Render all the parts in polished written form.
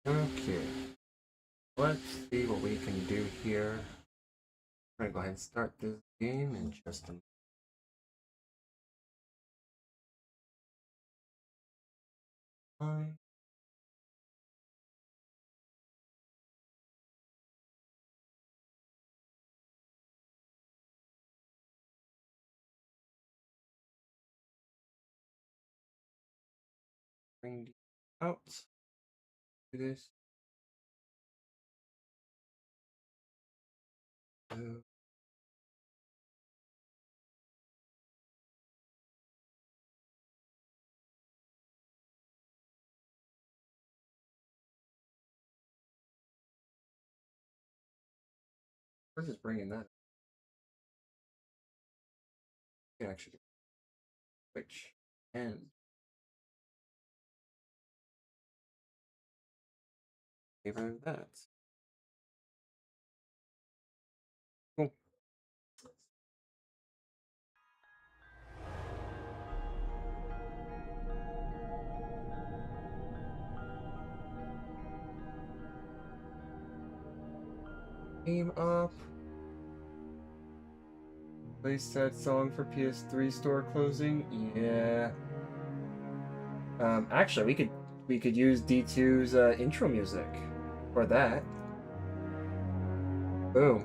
Okay, let's see what we can do here. I'm gonna go ahead and start this game in just a moment. Bring these out. Do this. Uh, We're just bringing that. We can actually switch and favor that. Cool. Game up. Play said song for PS3 store closing. Yeah. Actually, we could use D2's intro music for that. Boom.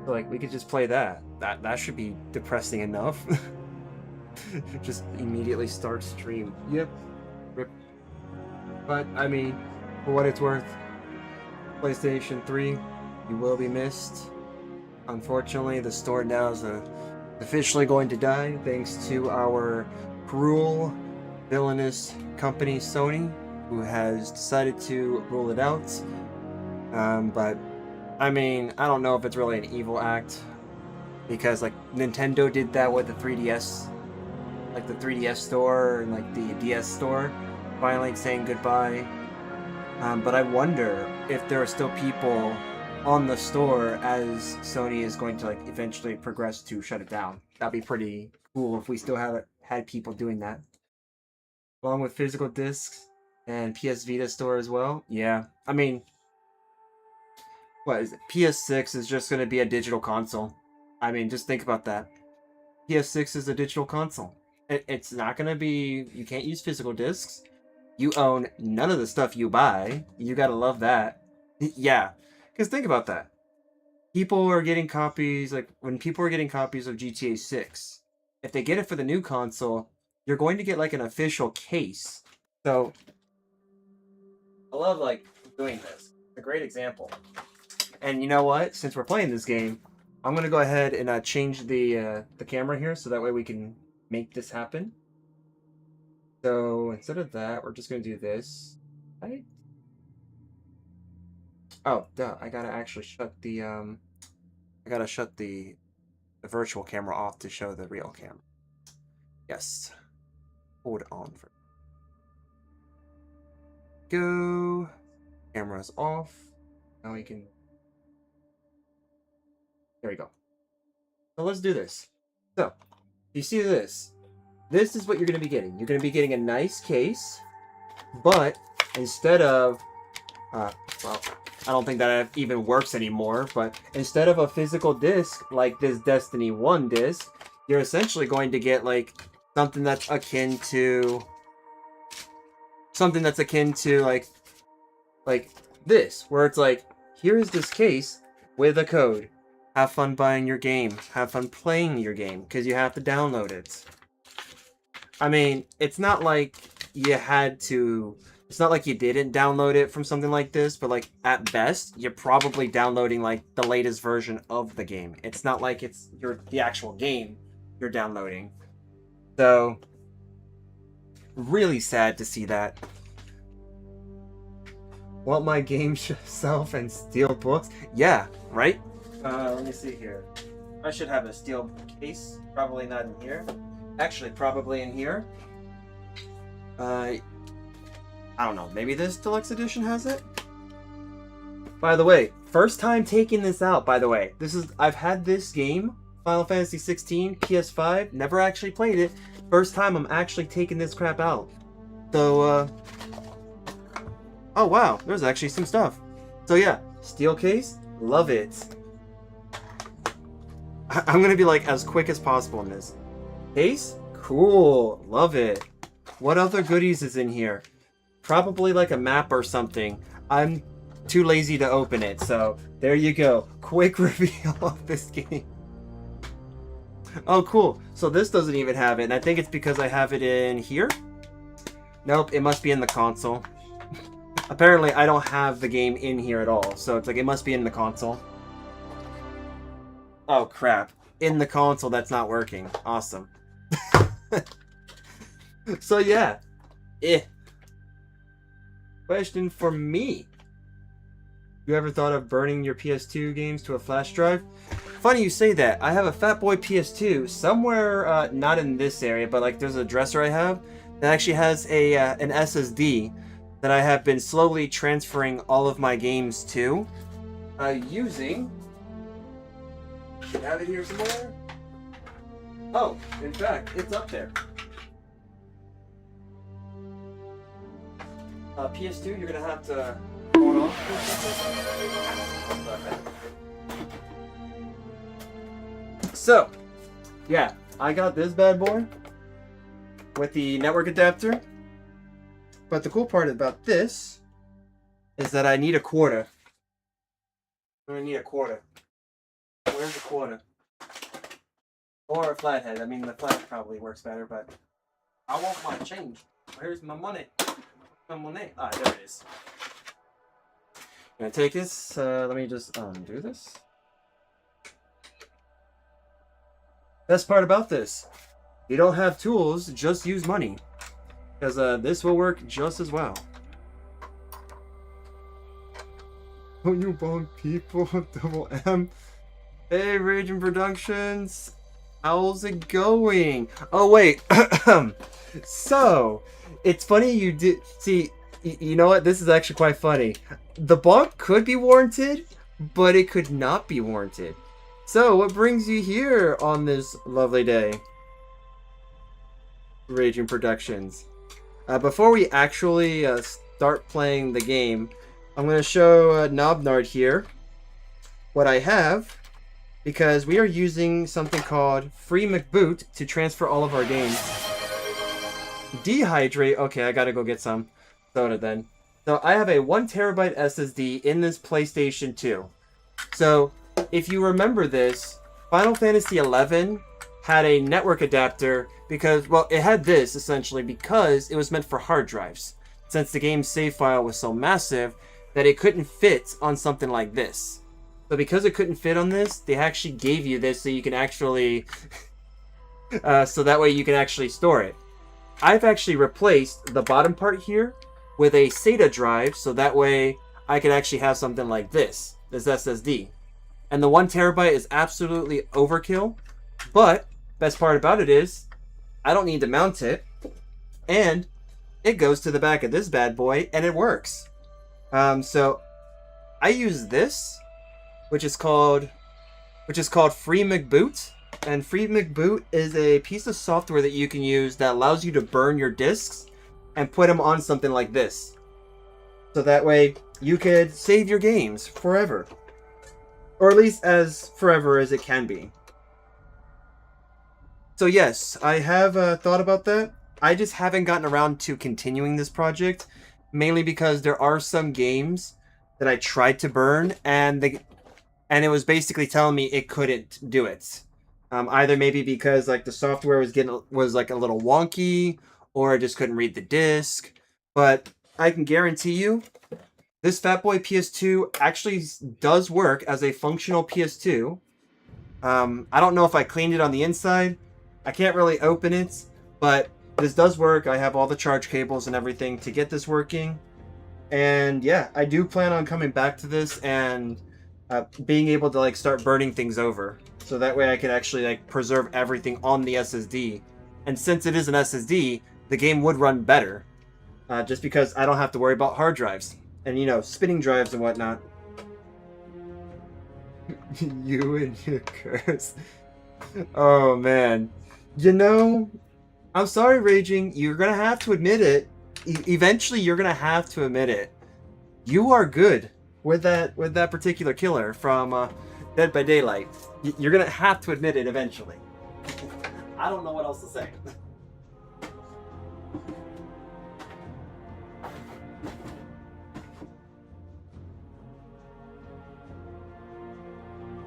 So, like we could just play that. That should be depressing enough. Just immediately start stream. Yep. Rip. But I mean, for what it's worth, PlayStation 3, you will be missed. Unfortunately, the store now is officially going to die thanks to our cruel, villainous company Sony, who has decided to rule it out. But I mean, I don't know if it's really an evil act, because like Nintendo did that with the 3DS, like the 3DS store and like the DS store, finally saying goodbye. But I wonder if there are still people on the store as Sony is going to like eventually progress to shut it down. That'd be pretty cool if we still had people doing that, along with physical discs and PS Vita store as well. Yeah, I mean, what is it? PS6 is just going to be a digital console. I mean, just think about that. PS6 is a digital console. It's not going to be. You can't use physical discs. You own none of the stuff you buy. You gotta love that. Yeah, because think about that. People are getting copies, like when people are getting copies of GTA 6, if they get it for the new console, you're going to get like an official case. So I love like doing this. It's a great example. And you know what? Since we're playing this game, I'm gonna go ahead and change the camera here so that way we can make this happen. So instead of that, we're just gonna do this. Right? Oh, duh! I gotta actually shut the. I gotta shut the virtual camera off to show the real camera. Yes. Hold on for. Go. Camera's off. Now we can. There we go. So let's do this. So, you see this? This is what you're gonna be getting. You're gonna be getting a nice case, but instead of, well, I don't think that even works anymore. But instead of a physical disc like this Destiny 1 disc, you're essentially going to get like something that's akin to like this, where it's like, here's this case with a code. Have fun buying your game. Have fun playing your game, because you have to download it. I mean, it's not like you had to. It's not like you didn't download it from something like this, but like at best, you're probably downloading like the latest version of the game. It's not like it's the actual game you're downloading. So, really sad to see that. Want my game shelf and steel books? Yeah, right? Let me see here. I should have a steel case. Probably not in here. Actually, probably in here. I don't know. Maybe this deluxe edition has it? By the way, first time taking this out, by the way. I've had this game, Final Fantasy 16, PS5, never actually played it. First time I'm actually taking this crap out. So, Oh wow, there's actually some stuff. So yeah, steel case, love it. I'm gonna be like as quick as possible in this. Case, cool, love it. What other goodies is in here? Probably like a map or something. I'm too lazy to open it, so there you go. Quick reveal of this game. Oh, cool. So this doesn't even have it, and I think it's because I have it in here? Nope, it must be in the console. Apparently, I don't have the game in here at all, so it's like it must be in the console. Oh, crap. In the console, that's not working. Awesome. So, yeah. Question for me. You ever thought of burning your PS2 games to a flash drive? Funny you say that. I have a Fatboy PS2 somewhere, not in this area, but like there's a dresser I have that actually has a an SSD that I have been slowly transferring all of my games to, using. Should have it here somewhere. Oh, in fact, it's up there. PS2, you're gonna have to hold on. So, yeah, I got this bad boy with the network adapter. But the cool part about this is that I need a quarter. I need a quarter. Where's the quarter? Or a flathead. I mean, the flathead probably works better, but I want my change. Where's my money? My money. Ah, there it is. I'm gonna take this. Let me just undo this. Best part about this, you don't have tools, just use money. Because this will work just as well. Oh, you bone people, Double M. Hey, Raging Productions. How's it going? Oh, wait. So, it's funny you did... See, you know what? This is actually quite funny. The bonk could be warranted, but it could not be warranted. So, what brings you here on this lovely day? Raging Productions. Before we actually start playing the game, I'm going to show Knobnard here what I have, because we are using something called Free McBoot to transfer all of our games. Dehydrate. Okay, I gotta go get some soda then. So I have a 1 terabyte SSD in this PlayStation 2. So if you remember this, Final Fantasy XI had a network adapter because, well, it had this essentially because it was meant for hard drives, since the game's save file was so massive that it couldn't fit on something like this. So because it couldn't fit on this, they actually gave you this so you can actually so that way you can actually store it. I've actually replaced the bottom part here with a SATA drive, so that way I can actually have something like this SSD. And the 1 terabyte is absolutely overkill, but best part about it is I don't need to mount it, and it goes to the back of this bad boy, and it works. So I use this, which is called Free McBoot. And Free McBoot is a piece of software that you can use that allows you to burn your discs and put them on something like this. So that way you could save your games forever. Or at least as forever as it can be. So yes, I have thought about that. I just haven't gotten around to continuing this project, mainly because there are some games that I tried to burn and it was basically telling me it couldn't do it. Either maybe because like the software was like a little wonky, or I just couldn't read the disc. But I can guarantee you, this Fatboy PS2 actually does work as a functional PS2. I don't know if I cleaned it on the inside. I can't really open it, but this does work. I have all the charge cables and everything to get this working. And yeah, I do plan on coming back to this and being able to like start burning things over. So that way I can actually like preserve everything on the SSD. And since it is an SSD, the game would run better. Just because I don't have to worry about hard drives. And, you know, spinning drives and whatnot. You and your curse. Oh, man. You know, I'm sorry, Raging. You're going to have to admit it. Eventually, you're going to have to admit it. you are good with that particular killer from Dead by Daylight. You're gonna have to admit it eventually. I don't know what else to say.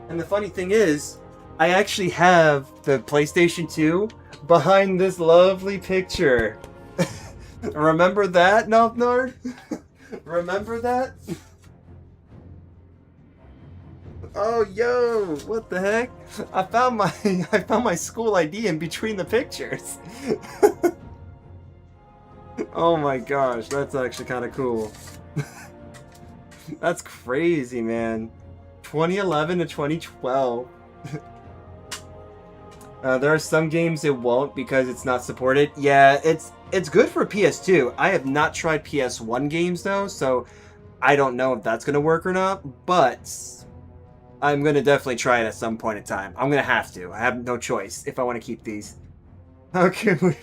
And the funny thing is, I actually have the PlayStation 2 behind this lovely picture. Remember that, Nobnard? Remember that? Oh, yo, what the heck? I found my school ID in between the pictures. Oh my gosh, that's actually kind of cool. That's crazy, man. 2011 to 2012. There are some games it won't because it's not supported. Yeah, it's good for PS2. I have not tried PS1 games though, so I don't know if that's gonna work or not. But I'm gonna definitely try it at some point in time. I'm gonna have to. I have no choice if I want to keep these. How can we?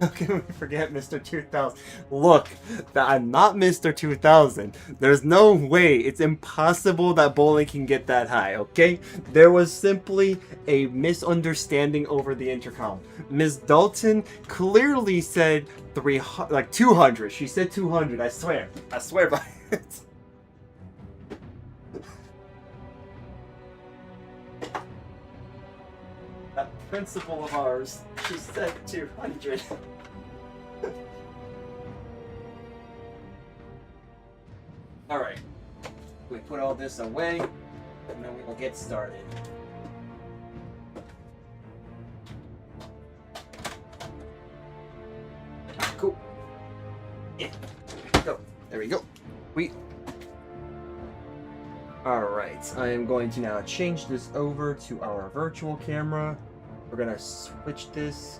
How can we forget Mr. 2000? Look, I'm not Mr. 2000. There's no way. It's impossible that bowling can get that high, okay? There was simply a misunderstanding over the intercom. Ms. Dalton clearly said 200. She said 200, I swear. I swear by it. That principal of ours, she said 200. Alright. We put all this away, and then we will get started. Cool. Yeah. Go. There we go. Alright, I am going to now change this over to our virtual camera. We're gonna switch this,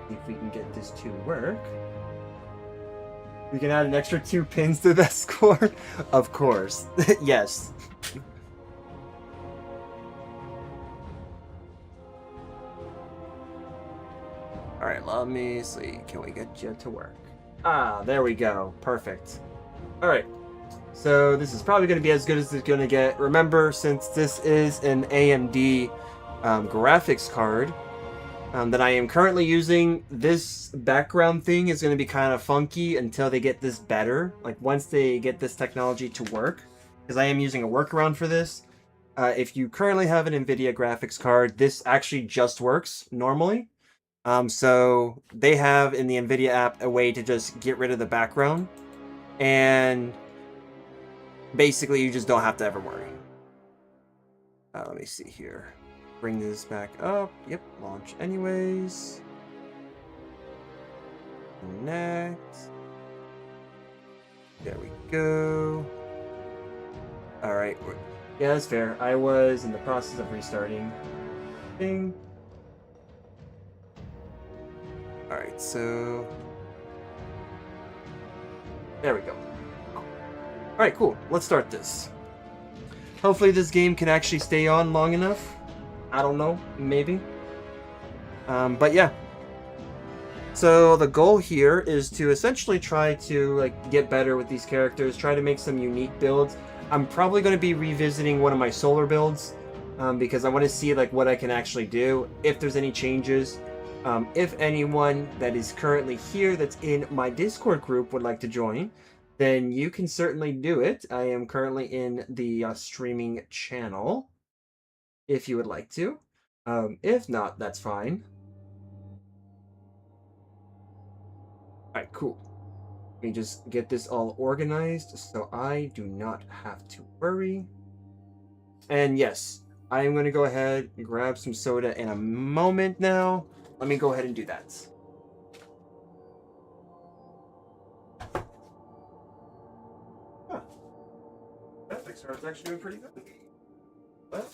see if we can get this to work. We can add an extra 2 pins to that score? Of course. Yes. Alright, let me see. Can we get you to work? Ah, there we go. Perfect. Alright. So this is probably going to be as good as it's going to get. Remember, since this is an AMD graphics card that I am currently using, this background thing is going to be kind of funky until they get this better. Like once they get this technology to work, because I am using a workaround for this. If you currently have an NVIDIA graphics card, this actually just works normally. So they have in the NVIDIA app a way to just get rid of the background, and basically you just don't have to ever worry. Let me see here. Bring this back up. Yep, launch anyways. Connect. There we go. Alright. Yeah, that's fair. I was in the process of restarting. Ding. Alright, so... there we go. Alright, cool. Let's start this. Hopefully this game can actually stay on long enough. I don't know. Maybe. But yeah. So the goal here is to essentially try to get better with these characters. Try to make some unique builds. I'm probably going to be revisiting one of my solar builds. Because I want to see what I can actually do. If there's any changes. If anyone that is currently here that's in my Discord group would like to join, then you can certainly do it. I am currently in the streaming channel, if you would like to. If not, that's fine. Alright, cool. Let me just get this all organized so I do not have to worry. And yes, I am going to go ahead and grab some soda in a moment now. Let me go ahead and do that. Huh. Graphics card's actually doing pretty good. What?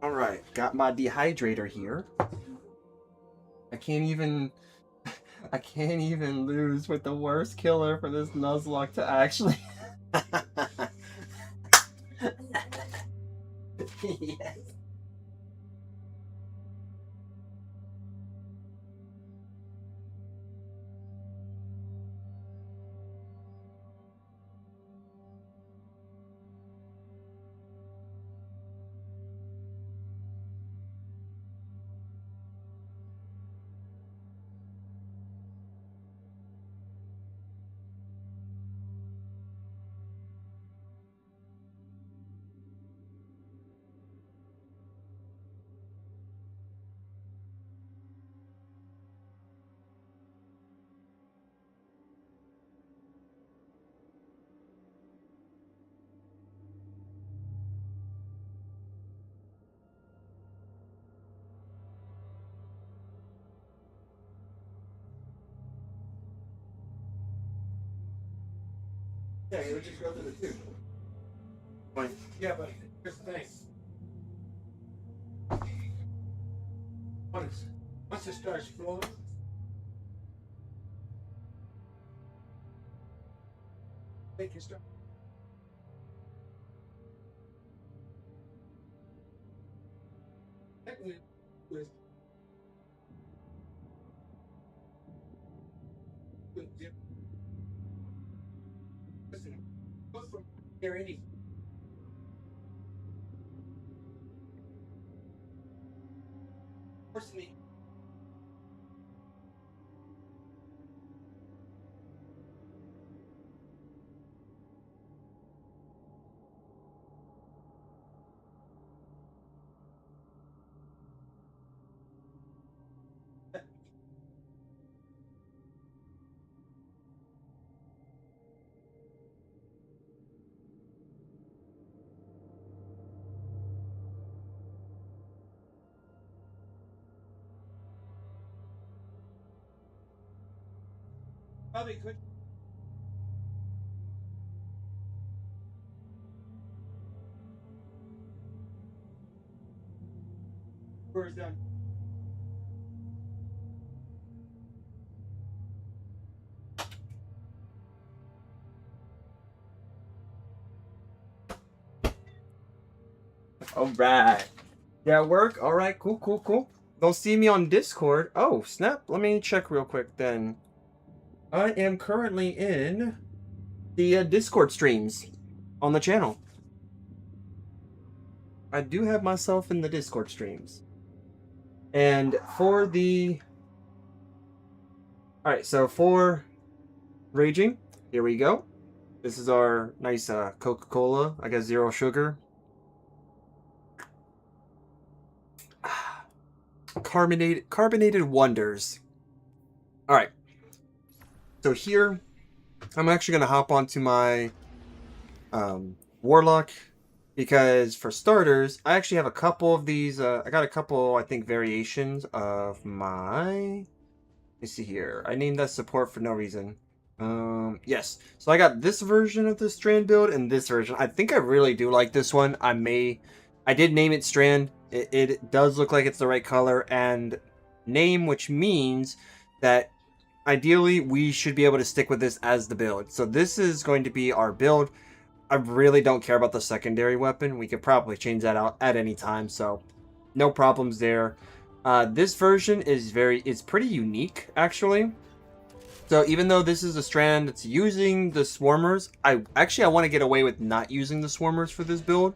All right, got my dehydrator here. I can't even I can't even lose with the worst killer for this Nuzlocke to actually yes. Yeah, you would just go to the two. Fine. Yeah, but here's the thing. Once it starts flowing, they can start. With listen, go from here any person. Probably could. Where's done. All right. Yeah, work. All right. Cool. Cool. Cool. Don't see me on Discord. Oh, snap. Let me check real quick then. I am currently in the Discord streams on the channel. I do have myself in the Discord streams. And for the... Alright, so for Raging, here we go. This is our nice Coca-Cola. I got 0 sugar. Carbonated wonders. Alright. So here, I'm actually going to hop onto my Warlock. Because for starters, I actually have a couple of these. I got a couple, I think, variations of my... Let's see here. I named that support for no reason. Yes. So I got this version of the Strand build and this version. I think I really do like this one. I did name it Strand. It does look like it's the right color and name, which means that ideally we should be able to stick with this as the build. So this is going to be our build. I really don't care about the secondary weapon. We could probably change that out at any time, so no problems there. This version is pretty unique, actually. So even though this is a strand that's using the swarmers, I want to get away with not using the swarmers for this build.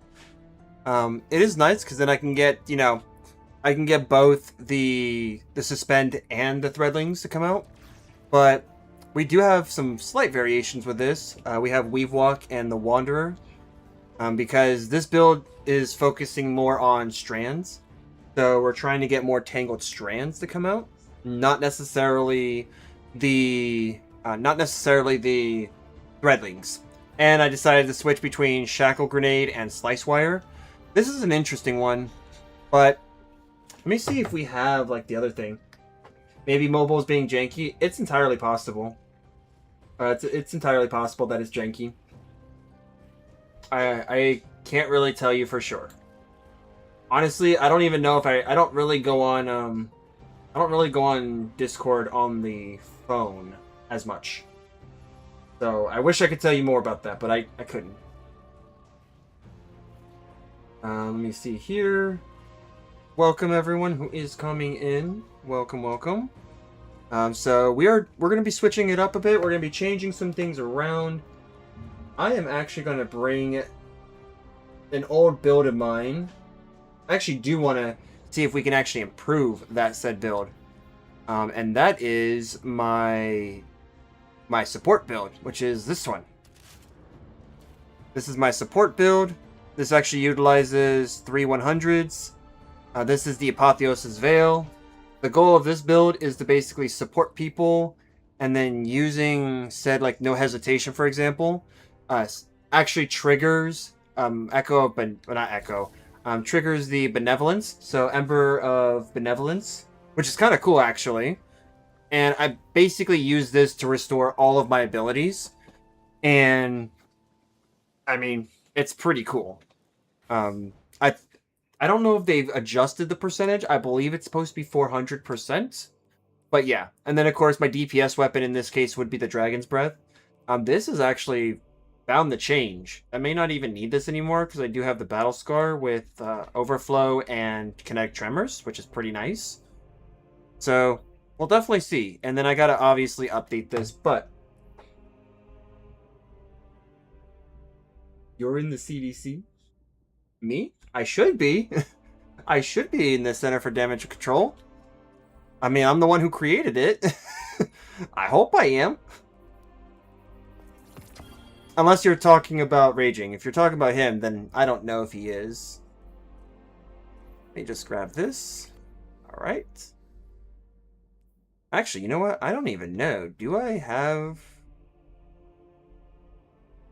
It is nice because then I can get, I can get both the suspend and the threadlings to come out, but we do have some slight variations with this. We have Weavewalk and the Wanderer, because this build is focusing more on strands. So we're trying to get more tangled strands to come out, not necessarily the threadlings. And I decided to switch between Shackle Grenade and Slice Wire. This is an interesting one, but let me see if we have like the other thing. Maybe mobile's being janky. It's entirely possible. It's entirely possible that it's janky. I can't really tell you for sure. Honestly, I don't even know if I don't really go on I don't really go on Discord on the phone as much. So I wish I could tell you more about that, but I couldn't. Let me see here. Welcome everyone who is coming in. Welcome, welcome. So we're gonna be switching it up a bit. We're gonna be changing some things around. I am actually gonna bring an old build of mine. I actually do want to see if we can actually improve that said build. And that is my support build, which is this one. This is my support build. This actually utilizes 3 100s. This is the Apotheosis Veil. The goal of this build is to basically support people, and then using said, like, no hesitation, for example, actually triggers Echo, but not Echo, triggers the Benevolence. So Ember of Benevolence, which is kind of cool, actually. And I basically use this to restore all of my abilities. And, I mean, it's pretty cool. I don't know if they've adjusted the percentage. I believe it's supposed to be 400%. But yeah. And then, of course, my DPS weapon in this case would be the Dragon's Breath. This is actually bound to change. I may not even need this anymore because I do have the Battle Scar with Overflow and Kinetic Tremors, which is pretty nice. So, we'll definitely see. And then I gotta obviously update this, but... You're in the CDC? Me? I should be. I should be in the Center for Damage Control. I mean, I'm the one who created it. I hope I am. Unless you're talking about Raging. If you're talking about him, then I don't know if he is. Let me just grab this. Alright. Actually, you know what? I don't even know. Do I have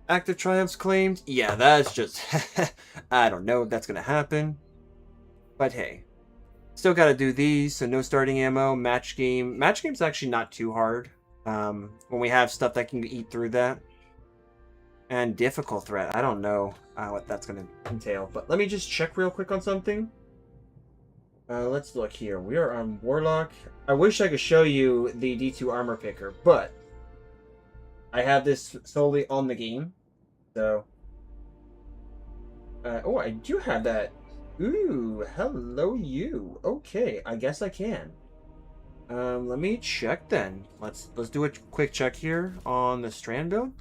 active triumphs claimed? Yeah, that's just... I don't know if that's going to happen. But hey. Still got to do these, so no starting ammo. Match game. Match game's actually not too hard. When we have stuff that can eat through that. And difficult threat. I don't know what that's going to entail. But let me just check real quick on something. Let's look here. We are on Warlock. I wish I could show you the D2 armor picker, but I have this solely on the game. So, oh, I do have that. Ooh, hello you. Okay, I guess I can. Let me check then. Let's do a quick check here on the Strand build.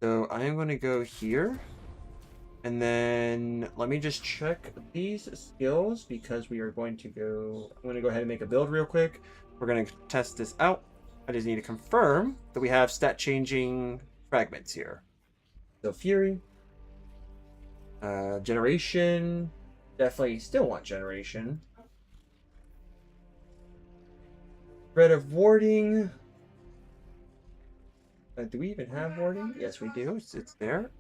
So I am going to go here. And then let me just check these skills because we are going to go... I'm going to go ahead and make a build real quick. We're going to test this out. I just need to confirm that we have stat changing fragments here. So Fury. Generation. Definitely still want Generation. Threat of Warding. Do we even have Warding? Yes, we do. It's there.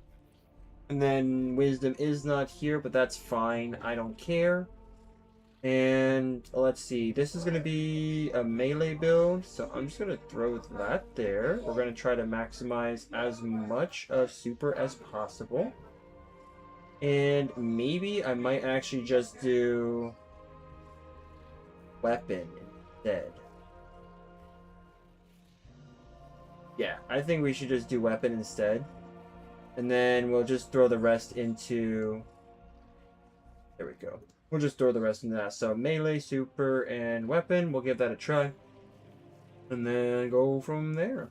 And then Wisdom is not here, but that's fine. I don't care. And let's see. This is going to be a melee build, so I'm just going to throw that there. We're going to try to maximize as much of super as possible. And maybe I might actually just do weapon instead. Yeah, I think we should just do weapon instead. And then we'll just throw the rest into... There we go. We'll just throw the rest into that. So melee, super, and weapon. We'll give that a try. And then go from there.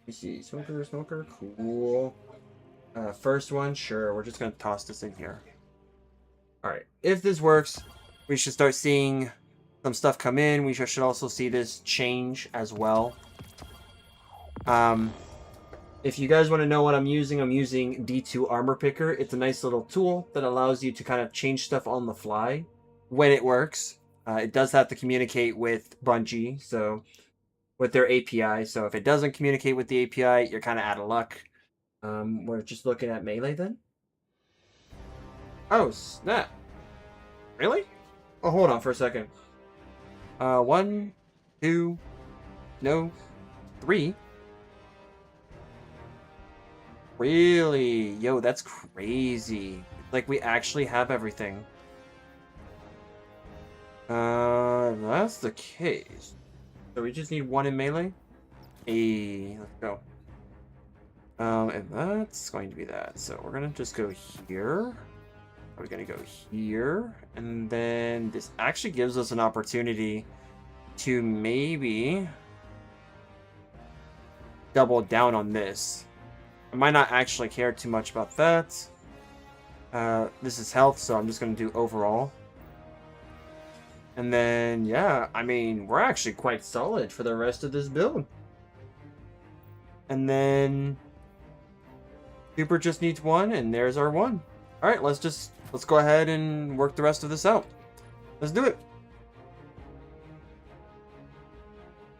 Let me see. Smoker. Cool. First one, sure. We're just going to toss this in here. Alright. If this works, we should start seeing some stuff come in. We should also see this change as well. If you guys want to know what I'm using D2 Armor Picker. It's a nice little tool that allows you to kind of change stuff on the fly when it works. It does have to communicate with Bungie, so with their API. So if it doesn't communicate with the API, you're kind of out of luck. We're just looking at melee then. Oh, snap. Really? Oh, hold on for a second. 1, 2, no, 3. Really? Yo, that's crazy. Like, we actually have everything. If that's the case. So we just need one in melee? Hey, let's go. And that's going to be that. So we're gonna just go here. We're gonna go here. And then this actually gives us an opportunity to maybe double down on this. I might not actually care too much about that. This is health, so I'm just gonna do overall. And then, yeah, I mean, we're actually quite solid for the rest of this build. And then Super just needs one, and there's our one. All right, let's go ahead and work the rest of this out. Let's do it.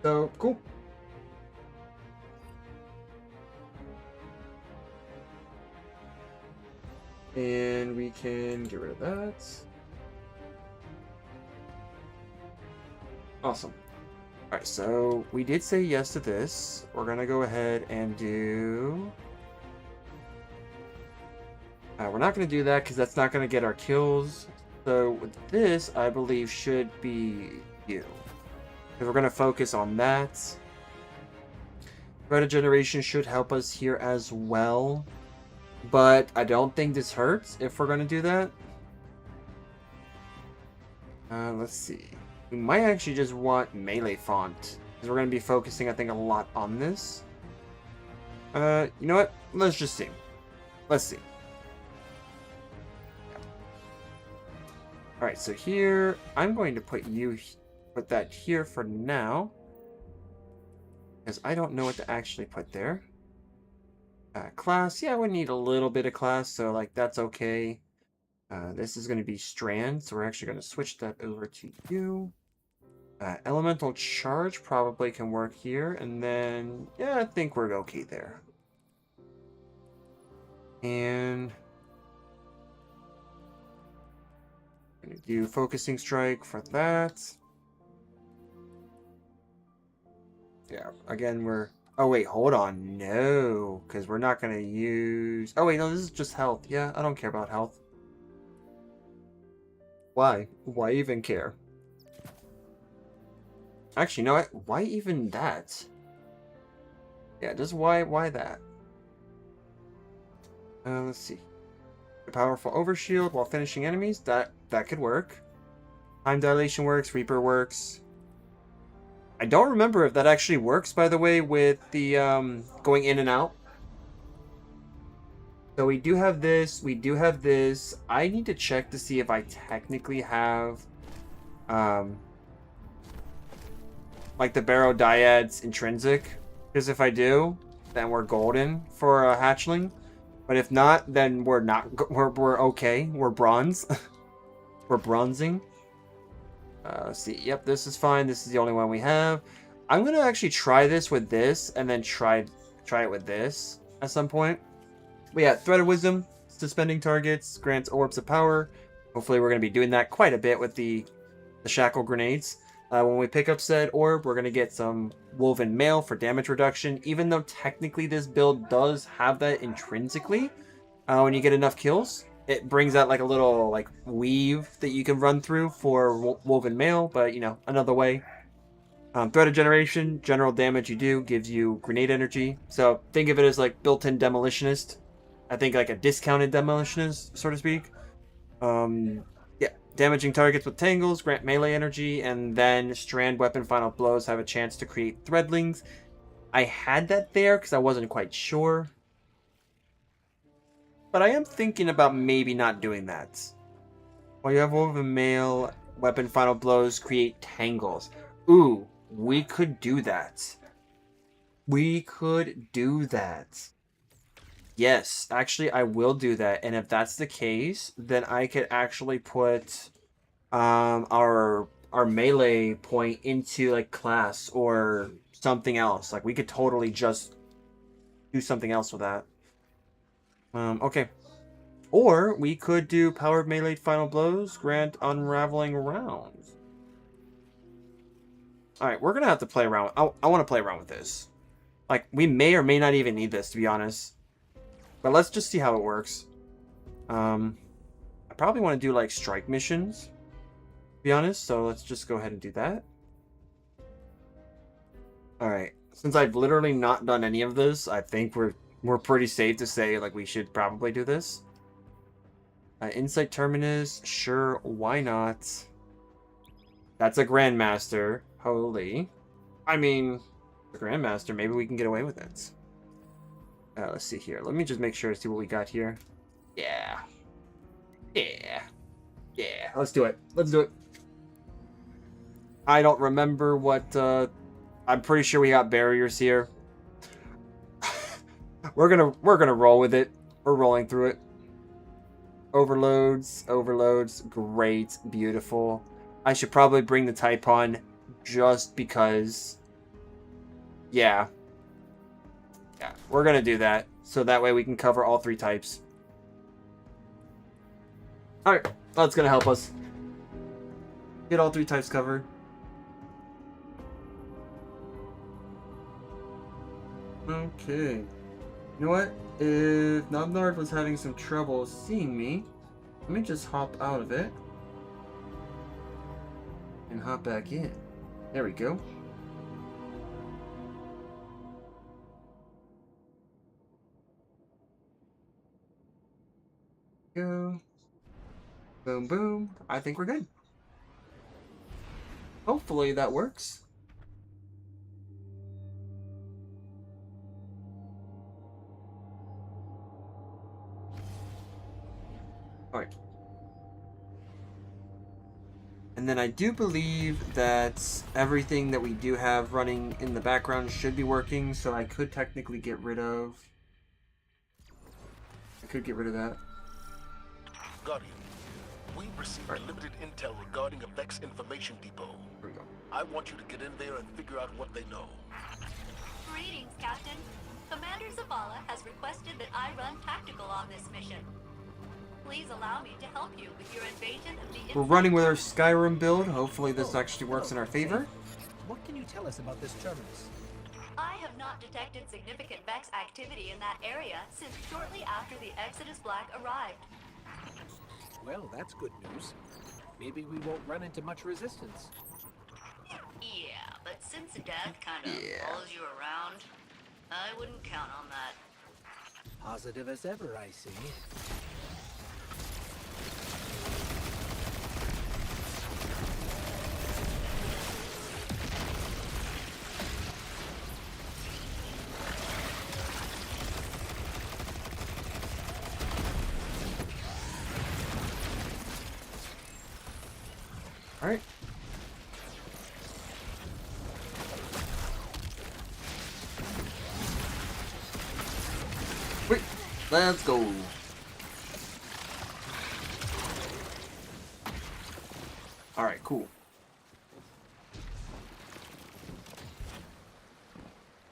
So, cool. And we can get rid of that. Awesome. All right, so we did say yes to this. We're gonna go ahead and do... we're not gonna do that because that's not gonna get our kills. So with this, I believe should be you. Because we're gonna focus on that. Thread Generation should help us here as well. But I don't think this hurts if we're gonna do that. Let's see. We might actually just want melee font. Because we're going to be focusing, I think, a lot on this. You know what? Let's just see. Let's see. Alright, so here, I'm going to put that here for now. Because I don't know what to actually put there. Class, yeah, we need a little bit of class, so, like, that's okay. This is going to be Strand, so we're actually going to switch that over to you. Elemental Charge probably can work here, and then, yeah, I think we're okay there. And I'm going to do Focusing Strike for that. Yeah, again, we're... Oh, wait, hold on. No, because we're not going to use... Oh, wait, no, this is just health. Yeah, I don't care about health. Why? Why even care? Actually, you know what? Why even that? Yeah, just why that? Let's see. A powerful overshield while finishing enemies. That could work. Time dilation works. Reaper works. I don't remember if that actually works, by the way, with the going in and out. So we do have this. We do have this. I need to check to see if I technically have like the Barodyads intrinsic. Because if I do, then we're golden for a hatchling. But if not, then we're not. We're okay. We're bronze. We're bronzing. Let's see. Yep, this is fine. This is the only one we have. I'm gonna actually try this with this, and then try it with this at some point. But yeah, Thread of Wisdom, suspending targets, grants orbs of power. Hopefully, we're gonna be doing that quite a bit with the shackle grenades. When we pick up said orb, we're gonna get some woven mail for damage reduction. Even though technically this build does have that intrinsically, when you get enough kills. It brings out like a little like weave that you can run through for woven mail, but you know, another way. Thread of Generation, general damage you do gives you grenade energy. So think of it as like built-in demolitionist. I think like a discounted demolitionist, so to speak. Yeah, damaging targets with tangles, grant melee energy, and then strand weapon final blows have a chance to create threadlings. I had that there because I wasn't quite sure. But I am thinking about maybe not doing that. While you have woven mail, weapon final blows create tangles. Ooh, we could do that. We could do that. Yes, actually I will do that. And if that's the case, then I could actually put our melee point into like class or something else. Like we could totally just do something else with that. Okay. Or we could do powered melee final blows, grant unraveling rounds. Alright, we're gonna have to play around. I want to play around with this. Like, we may or may not even need this, to be honest. But let's just see how it works. I probably want to do, like, strike missions. be honest. So let's just go ahead and do that. All right. Since I've literally not done any of this, I think we're pretty safe to say like we should probably do this. Insight Terminus, sure, why not? That's a Grandmaster. Holy. I mean, the Grandmaster, maybe we can get away with it. Let's see here. Let me just make sure to see what we got here. Yeah. Yeah. Yeah. Let's do it. Let's do it. I don't remember what, I'm pretty sure we got barriers here. We're gonna roll with it. We're rolling through it. Overloads, great, beautiful. I should probably bring the Typhon just because. Yeah, we're gonna do that so that way we can cover all 3 types. All right, that's gonna help us get all 3 types covered. Okay. You know what? If Nobnard was having some trouble seeing me, let me just hop out of it and hop back in. There we go. Go. Boom, boom. I think we're good. Hopefully that works. Alright. And then I do believe that everything that we do have running in the background should be working, so I could technically get rid of... I could get rid of that. Guardian, we received limited intel regarding a Vex information depot. Here we go. I want you to get in there and figure out what they know. Greetings, Captain. Commander Zavala has requested that I run tactical on this mission. Please allow me to help you with your invasion of the... We're running with our Skyrim build. Hopefully this actually works in our favor. What can you tell us about this terminus? I have not detected significant Vex activity in that area since shortly after the Exodus Black arrived. Well, that's good news. Maybe we won't run into much resistance. Yeah, but since Dad kind of follows you around, I wouldn't count on that. Positive as ever, I see. All right. Wait, let's go. All right, cool.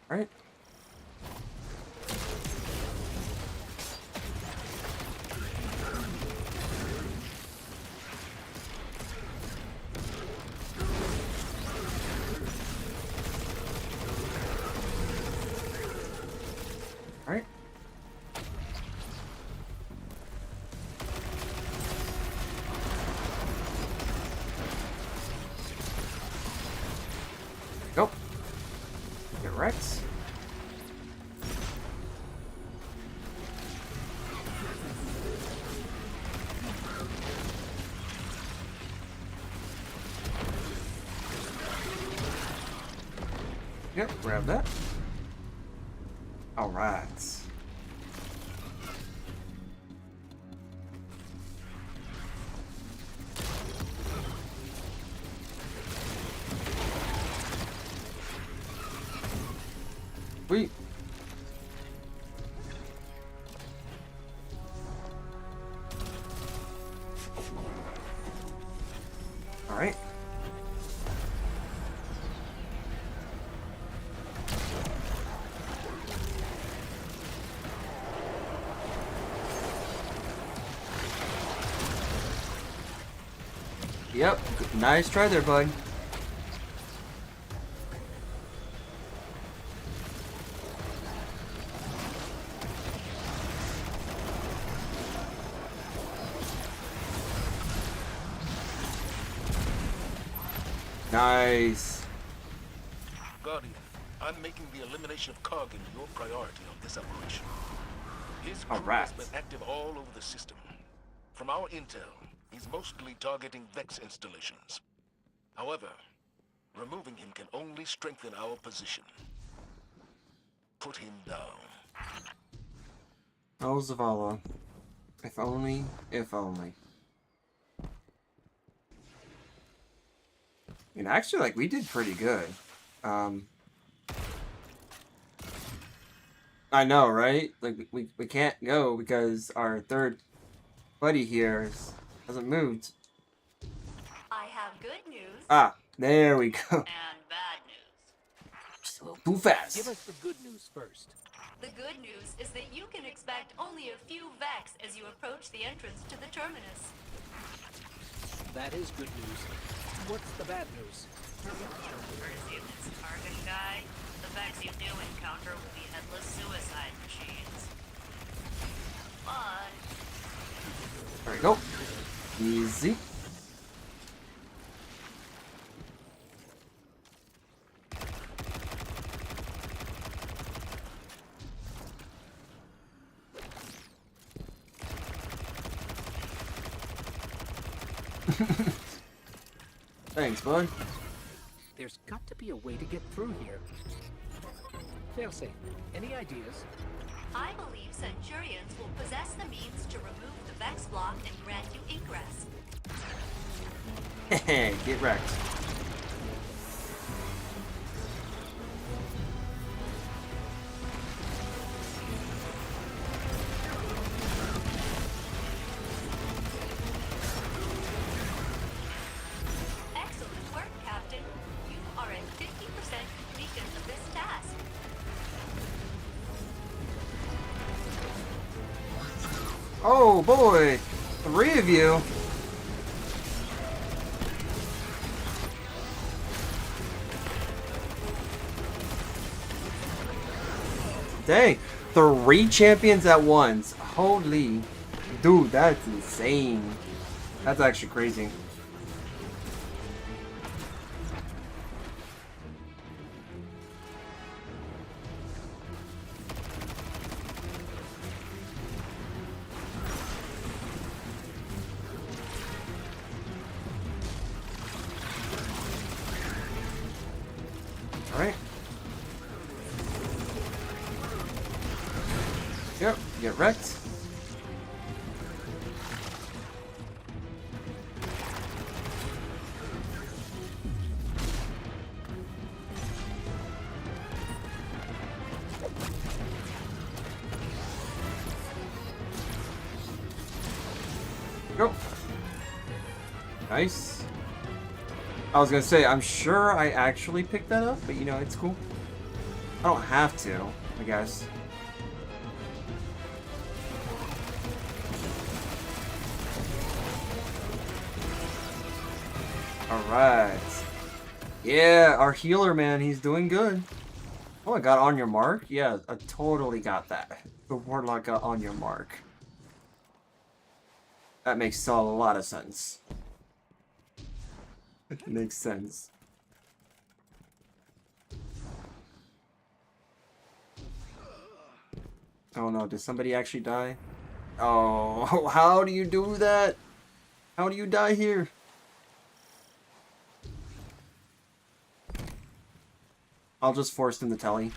All right. All right. Go. Get wrecked. Yep, grab that. All right. Sweet. All right. Yep, nice try there, bud. Nice. Guardian, I'm making the elimination of Kargan your priority on this operation. His crew Alright. has been active all over the system. From our intel, he's mostly targeting Vex installations. However, removing him can only strengthen our position. Put him down. Oh, Zavala. If only, if only. I mean, actually, like, we did pretty good. I know, right? Like, we can't go because our third buddy here hasn't moved. I have good news Ah, there we go. and bad news. Just a little too fast. Give us the good news first. The good news is that you can expect only a few Vex as you approach the entrance to the terminus. That is good news. What's the bad news? Courtesy of this Kargan guy, the Vex you do encounter will be headless suicide machines. But There we go. Easy. Thanks, bud. There's got to be a way to get through here. Failsafe, any ideas? I believe Centurions will possess the means to remove the Vex block and grant you ingress. Hey, get wrecked. Excellent work, Captain. You are at 50% completion of this task. Oh boy, 3 of you. Dang, 3 champions at once. Holy, dude, that's insane. That's actually crazy. All right. Yep, get wrecked. Go. Nice. I was gonna say, I'm sure I actually picked that up, but you know, it's cool. I don't have to, I guess. Alright. Yeah, our healer, man, he's doing good. Oh, I got on your mark? Yeah, I totally got that. The Warlock got on your mark. That makes a lot of sense. It makes sense. Oh no, did somebody actually die? Oh, how do you do that? How do you die here? I'll just force him to telly.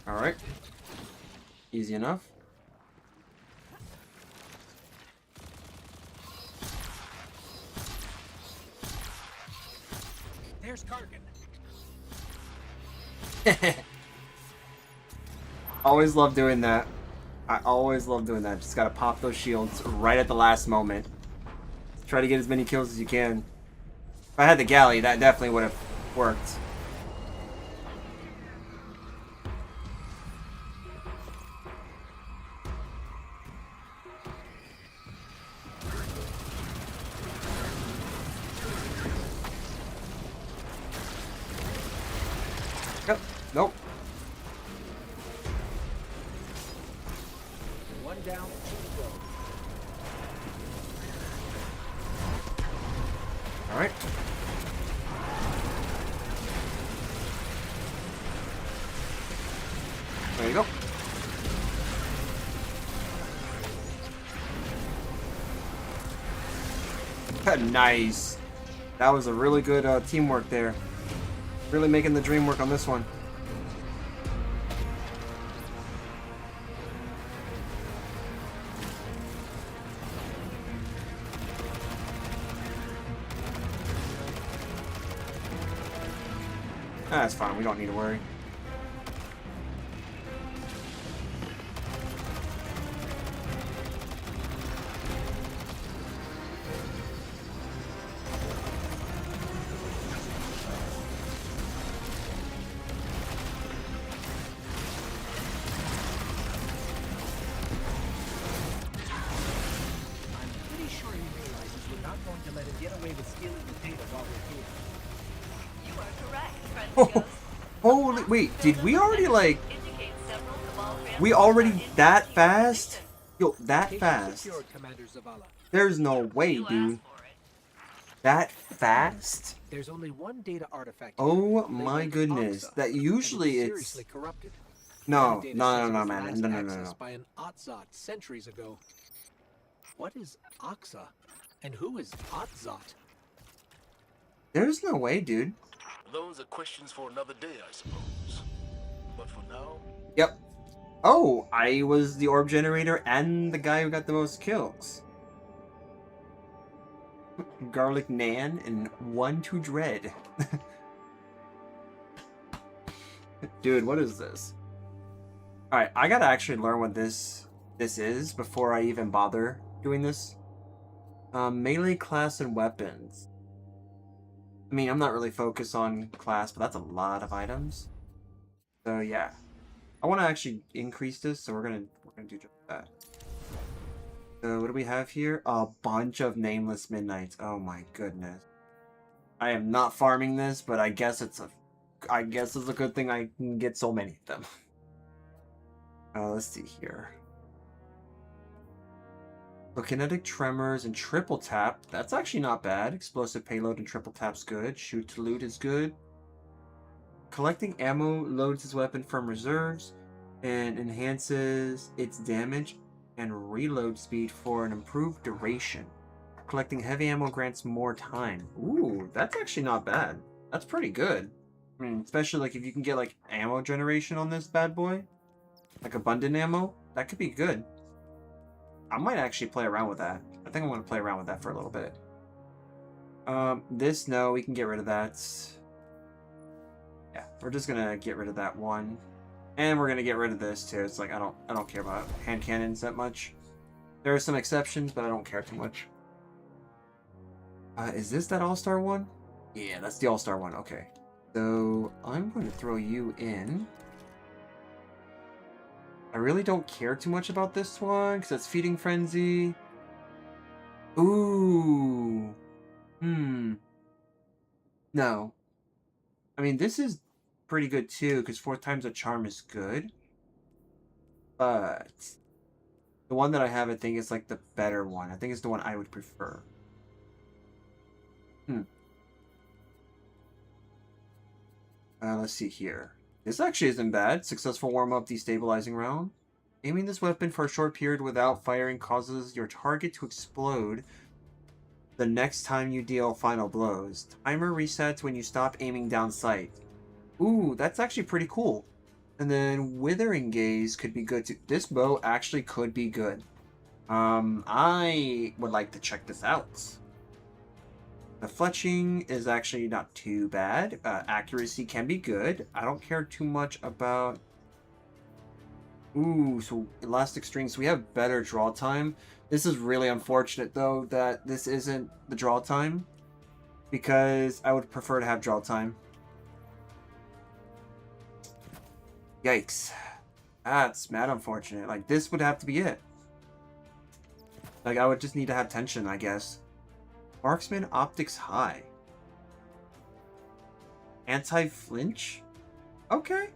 Alright. Easy enough. There's Kargan. Always love doing that. I always love doing that. Just gotta pop those shields right at the last moment. Try to get as many kills as you can. If I had the galley, that definitely would have worked. Nope. One down, two to go. All right. There you go. Nice. That was a really good teamwork there. Really making the dream work on this one. That's fine. We don't need to worry. Holy, wait, did we already, like, we already that fast? Yo, that fast? There's no way, dude. That fast? There's only one data artifact. Oh my goodness. That usually it's... No, man. No. By an Atzot centuries ago. What is Oxa? And who is Atzot? There's no way, dude. Those are questions for another day, I suppose. But for now... Yep. Oh, I was the orb generator and the guy who got the most kills. Garlic Nan and One to Dread. Dude, what is this? Alright, I gotta actually learn what this is before I even bother doing this. Melee class and weapons. I mean, I'm not really focused on class, but that's a lot of items. So yeah, I want to actually increase this, so we're gonna do just that. So what do we have here? A bunch of nameless midnights. Oh my goodness. I am not farming this, but I guess it's a good thing I can get so many of them. Let's see here. So kinetic tremors and triple tap. That's actually not bad. Explosive payload and triple tap's good. Shoot to loot is good. Collecting ammo loads his weapon from reserves and enhances its damage and reload speed for an improved duration. Collecting heavy ammo grants more time. Ooh, that's actually not bad. That's pretty good. I mean, especially like if you can get like ammo generation on this bad boy, like abundant ammo, that could be good. I might actually play around with that. I think I'm going to play around with that for a little bit. This, no, we can get rid of that. Yeah, we're just going to get rid of that one. And we're going to get rid of this too. It's like, I don't care about hand cannons that much. There are some exceptions, but I don't care too much. Is this that all-star one? Yeah, that's the all-star one. Okay. So, I'm going to throw you in. I really don't care too much about this one, because it's Feeding Frenzy. Ooh. No. I mean, this is pretty good too, because 4 times a charm is good. But the one that I have, I think, is like the better one. I think it's the one I would prefer. Let's see here. This actually isn't bad. Successful warm-up destabilizing round. Aiming this weapon for a short period without firing causes your target to explode the next time you deal final blows. Timer resets when you stop aiming down sight. Ooh, that's actually pretty cool. And then Withering Gaze could be good too. This bow actually could be good. I would like to check this out. The fletching is actually not too bad. Accuracy can be good. I don't care too much about... Ooh, so elastic strings. We have better draw time. This is really unfortunate, though, that this isn't the draw time. Because I would prefer to have draw time. Yikes. That's mad unfortunate. Like, this would have to be it. Like, I would just need to have tension, I guess. Marksman Optics High. Anti-flinch? Okay.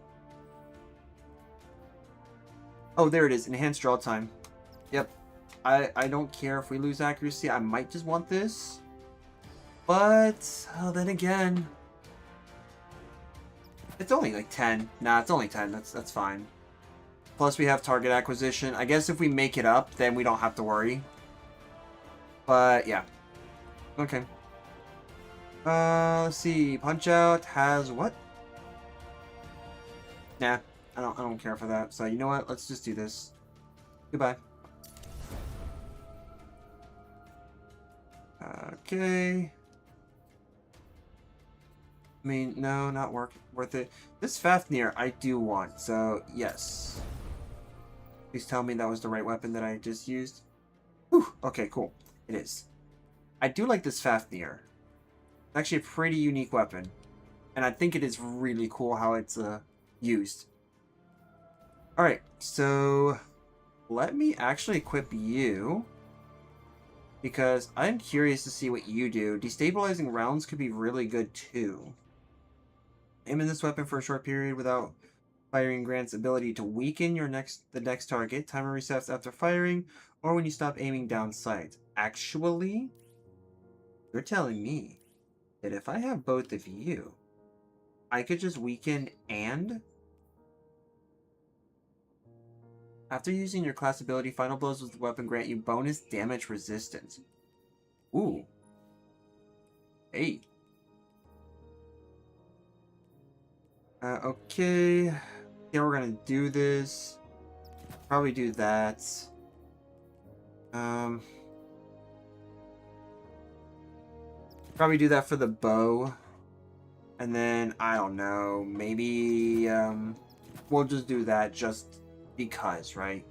Oh, there it is. Enhanced draw time. Yep. I don't care if we lose accuracy. I might just want this. But, then again... It's only like 10. Nah, it's only 10. That's fine. Plus we have target acquisition. I guess if we make it up, then we don't have to worry. But, yeah. Okay. Let's see. Punch Out has what? Nah, I don't care for that. So, you know what? Let's just do this. Goodbye. Okay. I mean, no, not worth it. This Fafnir I do want, so yes. Please tell me that was the right weapon that I just used. Whew, okay, cool. It is. I do like this Fafnir. It's actually a pretty unique weapon. And I think it is really cool how it's used. Alright, so let me actually equip you. Because I'm curious to see what you do. Destabilizing rounds could be really good too. Aiming this weapon for a short period without firing grants ability to weaken the next target. Timer resets after firing, or when you stop aiming down sight. Actually, you're telling me that if I have both of you, I could just weaken and... After using your class ability, final blows with the weapon grant you bonus damage resistance. Ooh. Hey. Okay. Yeah, we're gonna do this. Probably do that. Probably do that for the bow. And then, I don't know, maybe, we'll just do that just because, right?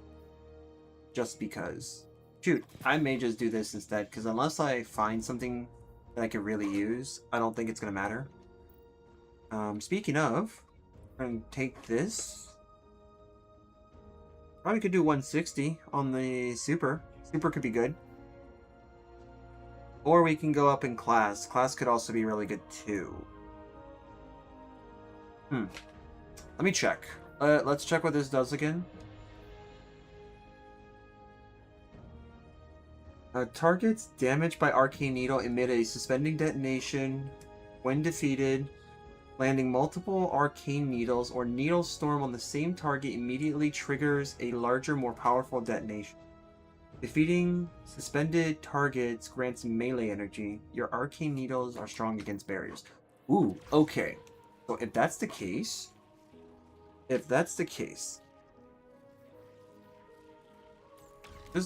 Just because. Shoot, I may just do this instead, because unless I find something that I could really use, I don't think it's gonna matter. Speaking of, I'm gonna take this. Probably could do 160 on the super. Super could be good. Or we can go up in class. Class could also be really good too. Let me check. Let's check what this does again. Targets damaged by Arcane Needle emit a suspending detonation when defeated. Landing multiple Arcane Needles or Needle Storm on the same target immediately triggers a larger, more powerful detonation. Defeating suspended targets grants melee energy. Your Arcane Needles are strong against barriers. Ooh, okay. So if that's the case... Let's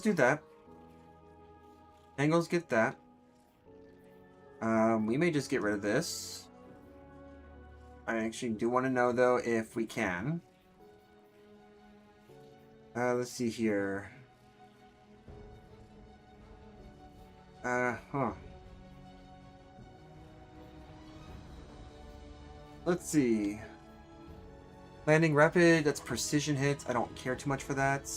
do that. Angles get that. We may just get rid of this. I actually do want to know, though, if we can. Let's see here. Let's see. Landing rapid, that's precision hits. I don't care too much for that.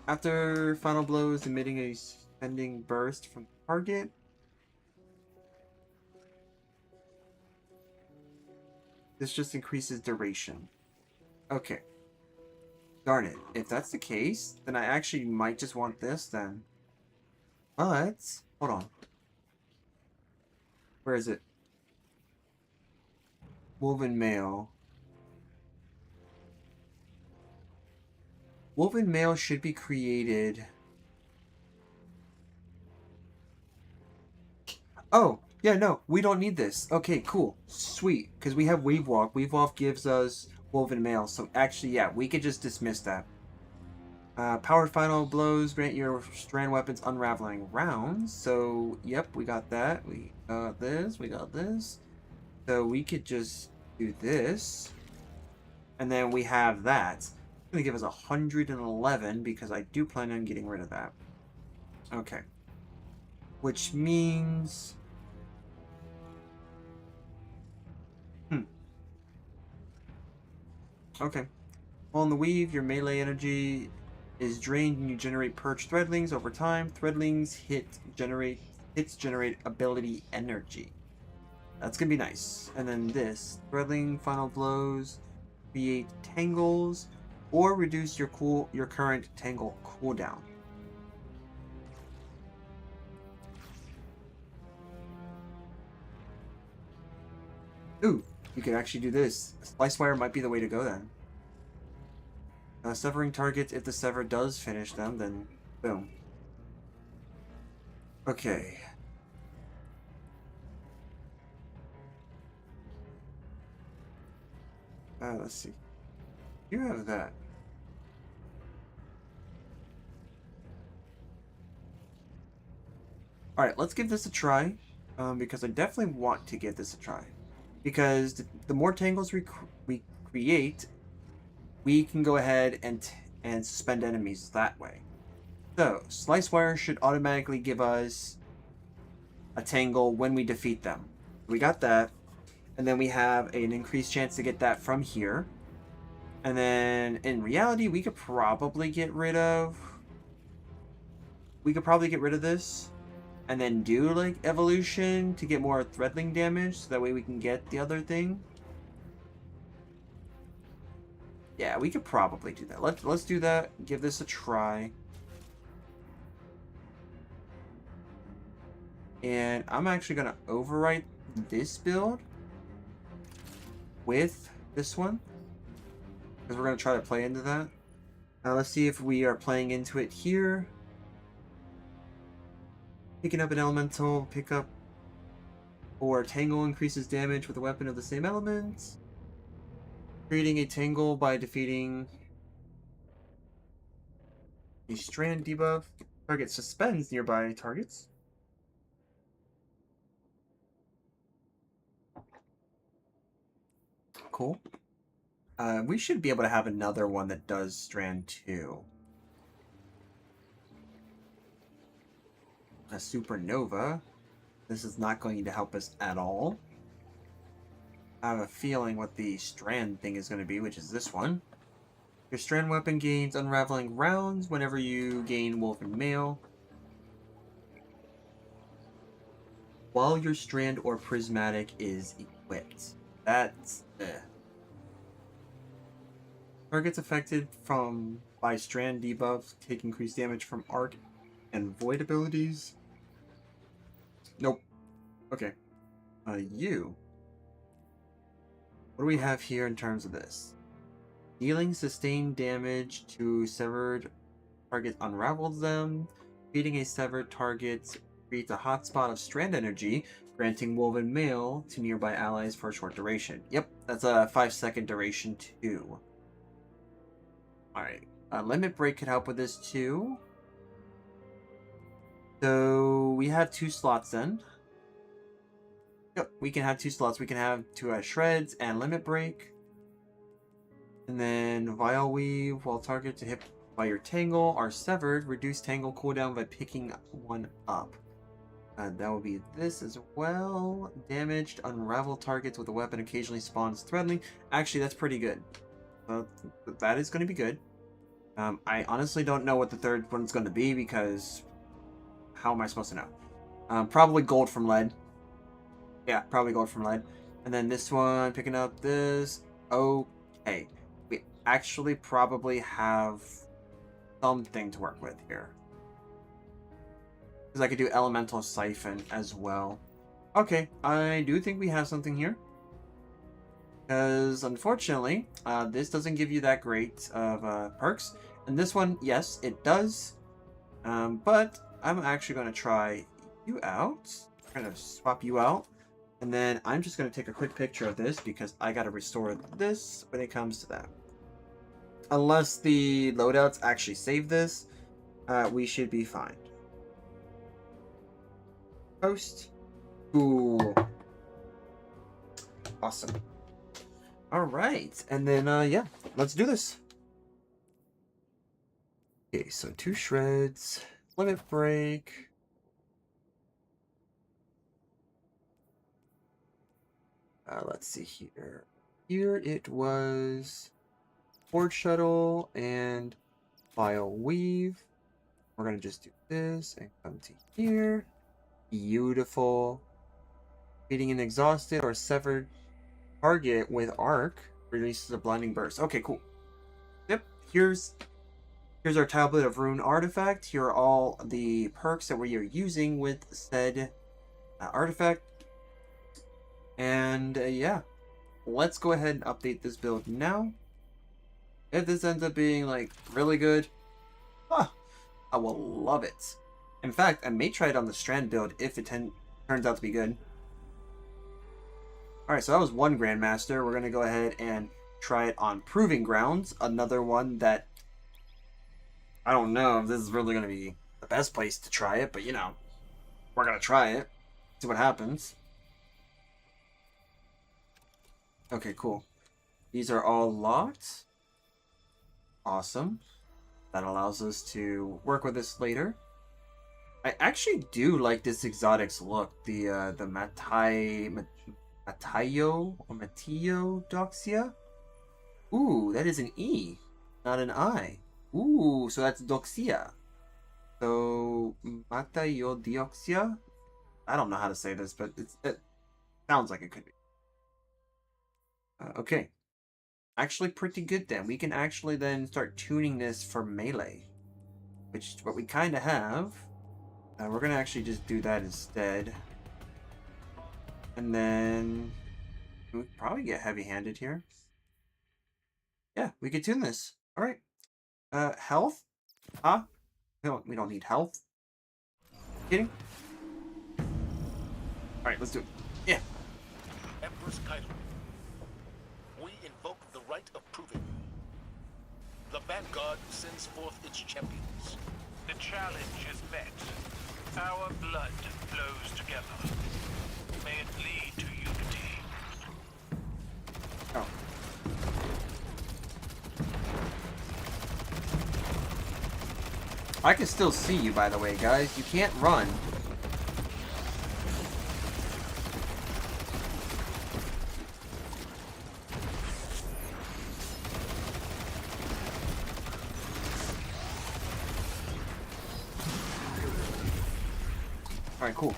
After final blows, emitting a suspending burst from the target. This just increases duration. Okay. Darn it. If that's the case, then I actually might just want this then. But, hold on. Where is it? Woven Mail. Woven Mail should be created. Oh, yeah, no, we don't need this. Okay, cool. Sweet. Because we have Weave Walk. Weave Walk gives us Woven Mail. So actually, yeah, we could just dismiss that. Powered Final Blows grant your strand weapons unraveling rounds. So, yep, we got that. We got this. We got this. So we could just do this. And then we have that. It's going to give us 111 because I do plan on getting rid of that. Okay. Which means... Okay. While in the weave, your melee energy is drained and you generate purge threadlings over time. Threadlings hits generate ability energy. That's gonna be nice. And then this threadling final blows create tangles, or reduce your current tangle cooldown. Ooh, you could actually do this. Slice wire might be the way to go then. Severing targets, if the sever does finish them, then boom. Okay. Let's see. You have that. Alright, let's give this a try. Because I definitely want to give this a try. Because the more tangles we create, we can go ahead and suspend enemies that way. So, Slice Wire should automatically give us a tangle when we defeat them. We got that. And then we have an increased chance to get that from here. And then, in reality, we could probably get rid of... this. And then do, like, evolution to get more threadling damage. So that way we can get the other thing. Yeah, we could probably do that. Let's do that. Give this a try. And I'm actually going to overwrite this build with this one. Because we're going to try to play into that. Now let's see if we are playing into it here. Picking up an elemental, pick up or tangle increases damage with a weapon of the same element. Creating a tangle by defeating a strand debuff. Target suspends nearby targets. Cool. We should be able to have another one that does strand 2. A supernova. This is not going to help us at all. I have a feeling what the strand thing is going to be, which is this one. Your strand weapon gains unraveling rounds whenever you gain Woven Mail. While your strand or prismatic is equipped. That's... Targets affected by strand debuffs take increased damage from arc and void abilities. Nope. Okay. You. What do we have here in terms of this? Dealing sustained damage to severed targets unravels them. Beating a severed target creates a hotspot of strand energy, granting Woven Mail to nearby allies for a short duration. Yep, that's a 5-second duration too. Alright. Limit Break could help with this too. So we have 2 slots then. Yep, we can have 2 slots. We can have 2 Shreds and Limit Break. And then Vile Weave, while targets hit by your Tangle are severed, reduce Tangle cooldown by picking one up. That will be this as well. Damaged, unravel targets with a weapon occasionally spawns threadling. Actually, that's pretty good. That is going to be good. I honestly don't know what the third one's going to be because... How am I supposed to know? Probably gold from lead. Yeah, probably gold from lead. And then this one, picking up this. Okay. We actually probably have something to work with here. Because I could do Elemental Siphon as well. Okay, I do think we have something here. Because, unfortunately, this doesn't give you that great of perks. And this one, yes, it does. But I'm actually going to try you out. I'm going to swap you out. And then I'm just going to take a quick picture of this because I got to restore this when it comes to that. Unless the loadouts actually save this, we should be fine. Post. Ooh. Awesome. Alright. And then, yeah, let's do this. Okay, so 2 Shreds. Limit Break. Let's see here. Here it was Horde Shuttle and Vile Weave. We're going to just do this and come to here. Beautiful. Beating an exhausted or severed target with arc Releases a blinding burst. Okay, cool. Yep. Here's our tablet of rune artifact. Here are all the perks that we are using with said artifact. And yeah, let's go ahead and update this build now. If this ends up being like really good, I will love it. In fact, I may try it on the Strand build if it turns out to be good. Alright, so that was one Grandmaster. We're going to go ahead and try it on Proving Grounds. Another one that I don't know if this is really going to be the best place to try it, but you know, we're going to try it. See what happens. Okay, cool. These are all locked. Awesome. That allows us to work with this later. I actually do like this exotics look. The Matayo or Matio Doxia. Ooh, that is an E, not an I. Ooh, so that's Doxia. So Matayo Doxia. I don't know how to say this, but it sounds like it could be. Okay. Actually pretty good then. We can actually then start tuning this for melee, which is what we kind of have. We're going to actually just do that instead. And then we'll probably get heavy-handed here. Yeah, we can tune this. All right. Health? Huh? We don't need health. Kidding? All right, let's do it. Yeah. Empress Kylo, we invoke the right of proving. The Vanguard sends forth its champions. The challenge is met. Our blood flows together. May it lead to unity. Oh. I can still see you, by the way, guys. You can't run. Alright, cool.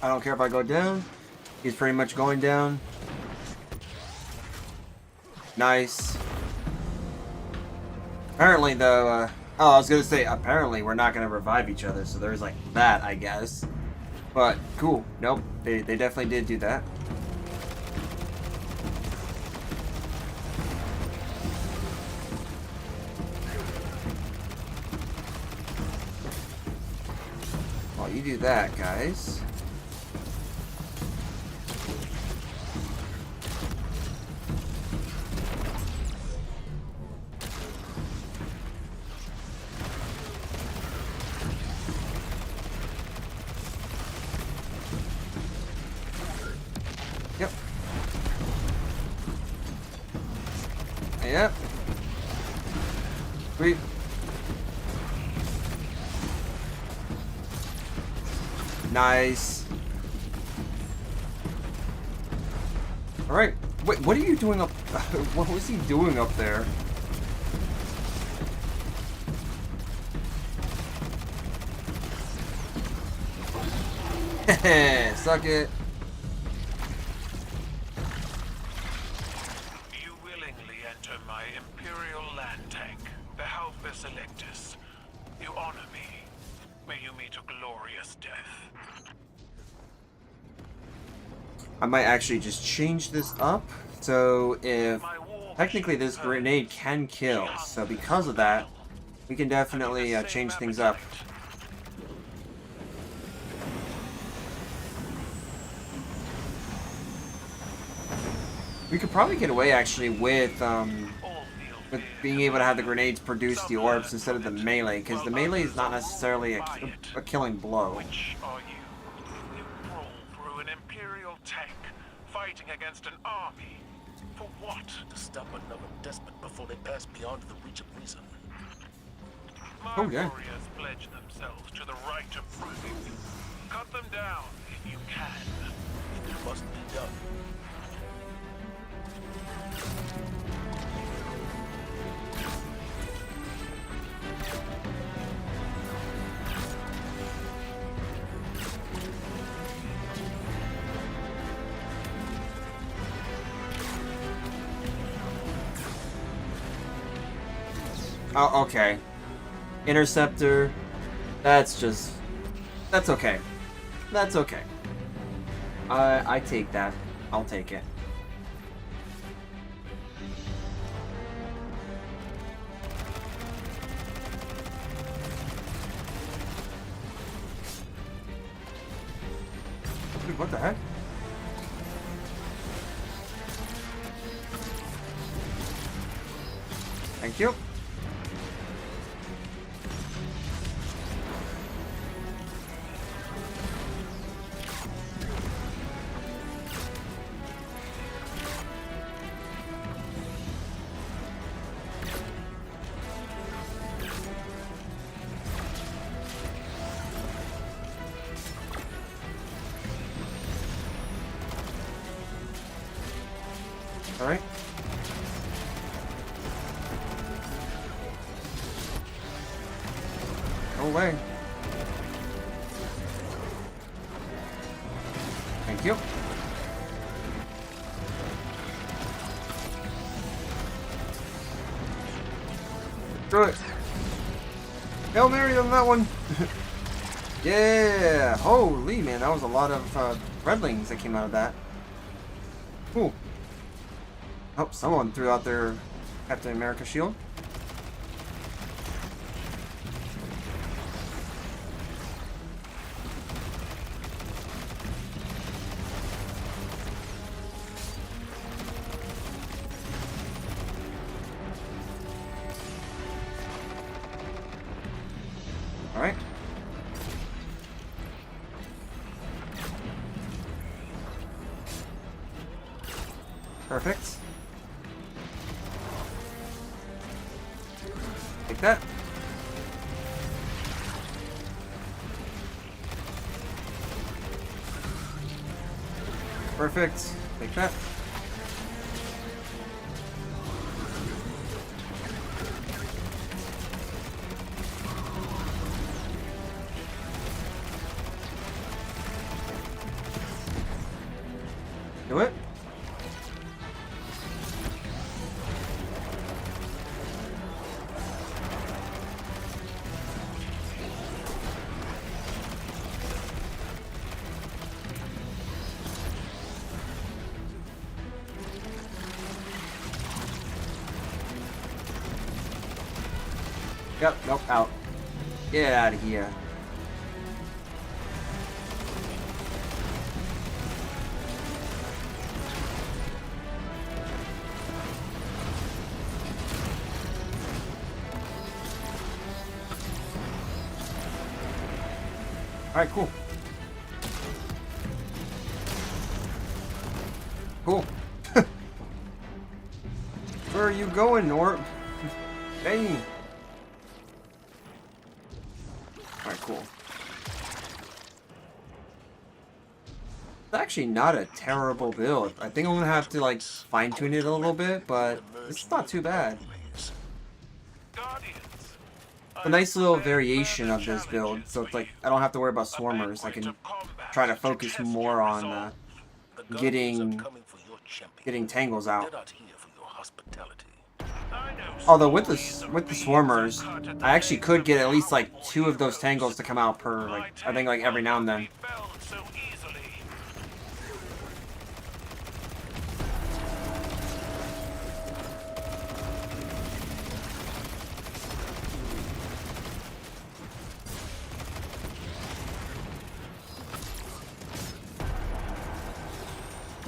I don't care if I go down. He's pretty much going down. Nice. Apparently, though, oh, I was gonna say, apparently we're not gonna revive each other, so there's like that, I guess. But, cool. Nope, they definitely did do that. While you do that, guys. Yep. Yep. Sweet. Nice. All right. Wait, what are you doing up? What was he doing up there? Suck it. You willingly enter my Imperial land tank, the Halphus Electus. You honor me. May you meet a glorious death. I might actually just change this up. So if technically this grenade can kill, so because of that, we can definitely change things up. We could probably get away actually with being able to have the grenades produce the orbs instead of the melee, because the melee is not necessarily a killing blow. Which are you? You crawl through an Imperial tank fighting against an army. For what? To stop another despot before they pass beyond the reach of reason. My Oh, yeah. warriors pledge themselves to the right of ruling. Cut them down if you can. It must be done. Oh, okay. Interceptor. That's okay. That's okay. I take that. I'll take it. Dude, what the heck? Thank you. All right. No way. Thank you. Through it. Hail Mary on that one. Yeah. Holy man, that was a lot of redlings that came out of that. Cool. Oh, someone threw out their Captain America shield. All right. Perfect. Take that. Perfect. Take that. Do it. Yep, nope, out. Get out of here. Alright, cool. Cool. Where are you going, Nort? Dang. Alright, cool. It's actually not a terrible build. I think I'm gonna have to like fine-tune it a little bit, but it's not too bad. Guardians. A nice little variation of this build, so it's like I don't have to worry about swarmers. I can try to focus more on The getting Guardians are coming for your champion. tangles They're out. not here for your hospitality. I know Although with the swarmers, I actually could get at least like 2 of those tangles to come out per like I think like every now and then. felled so easily.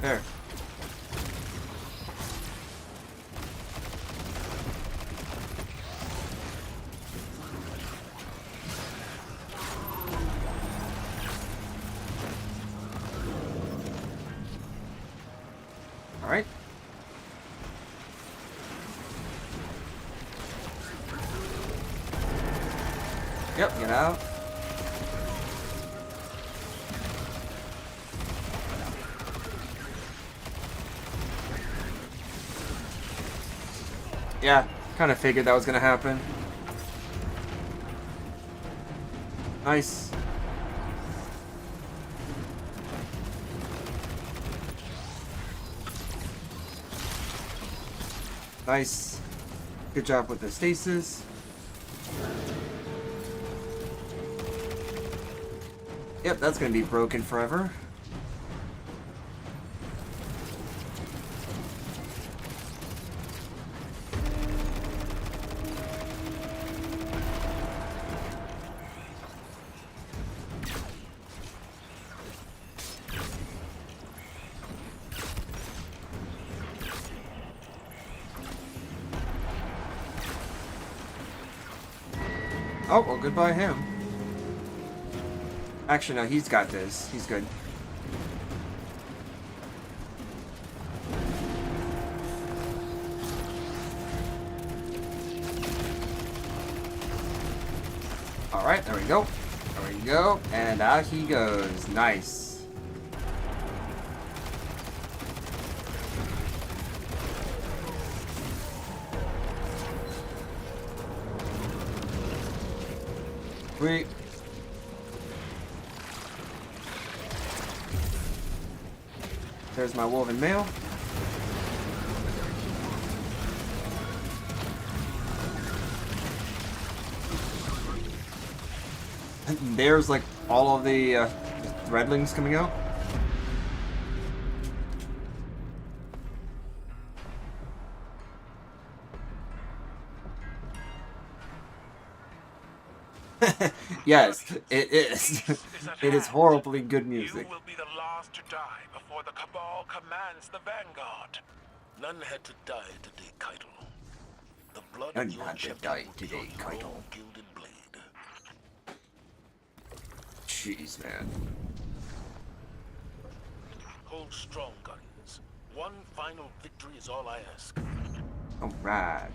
There. Yep, get out. Yeah, kind of figured that was gonna happen. Nice. Nice. Good job with the stasis. Yep, that's gonna be broken forever. Oh, well, goodbye him. Actually, no, he's got this. He's good. Alright, there we go. There we go. And out he goes. Nice. Sweet. There's my woven mail. And there's like all of the threadlings coming out. Yes, it is. It is horribly good music. You will be the last to die before the Cabal commands the Vanguard. None had to die today, Keitel. The blood None of your had to champion die will be today, on your Keitel. own gilded blade. Jeez, man. Hold strong, Guardians. One final victory is all I ask. Alright.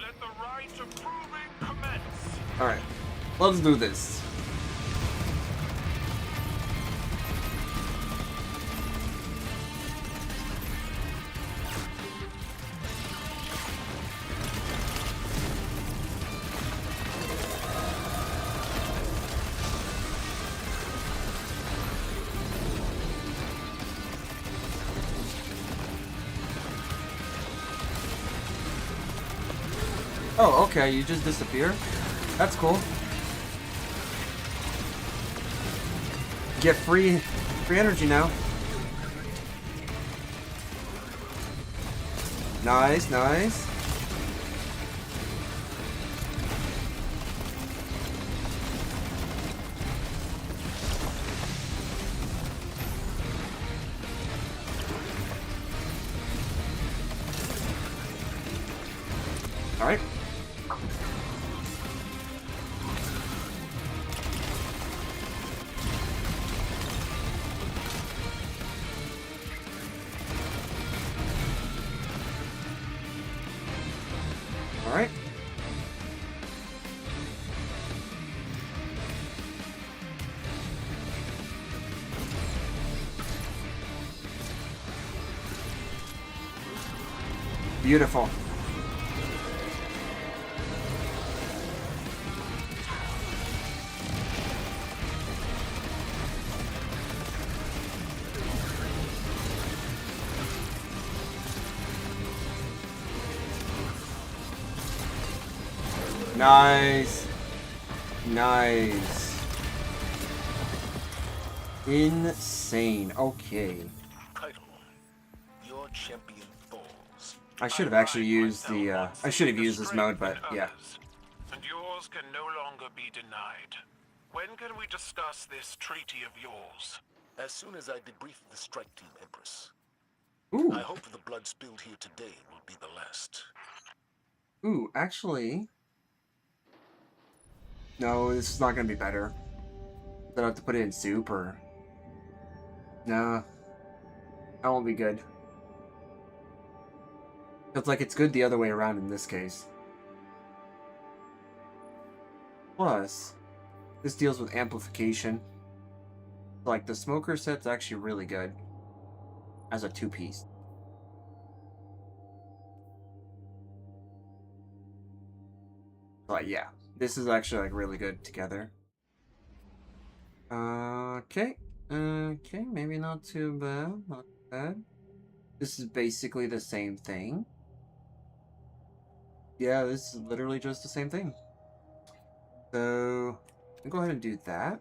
Let the rite of proving commence. Alright. Let's do this. Oh, okay, you just disappear? That's cool. Get free energy now. Nice, nice. All right. All right. Beautiful. Nice. Nice. Insane. Okay. Keitel, your champion falls. I should have actually used the, I should have used this mode, but yeah. And yours can no longer be denied. When can we discuss this treaty of yours? As soon as I debrief the strike team, Empress. Ooh. I hope the blood spilled here today will be the last. Ooh, actually... No, this is not gonna be better. Then I have to put it in soup, or... Nah. That won't be good. It's like it's good the other way around in this case. Plus, this deals with amplification. Like, the smoker set's actually really good as a two-piece. But yeah, this is actually like really good together. Okay. Okay, maybe not too bad. Not bad. This is basically the same thing. Yeah, this is literally just the same thing. So, I'll go ahead and do that.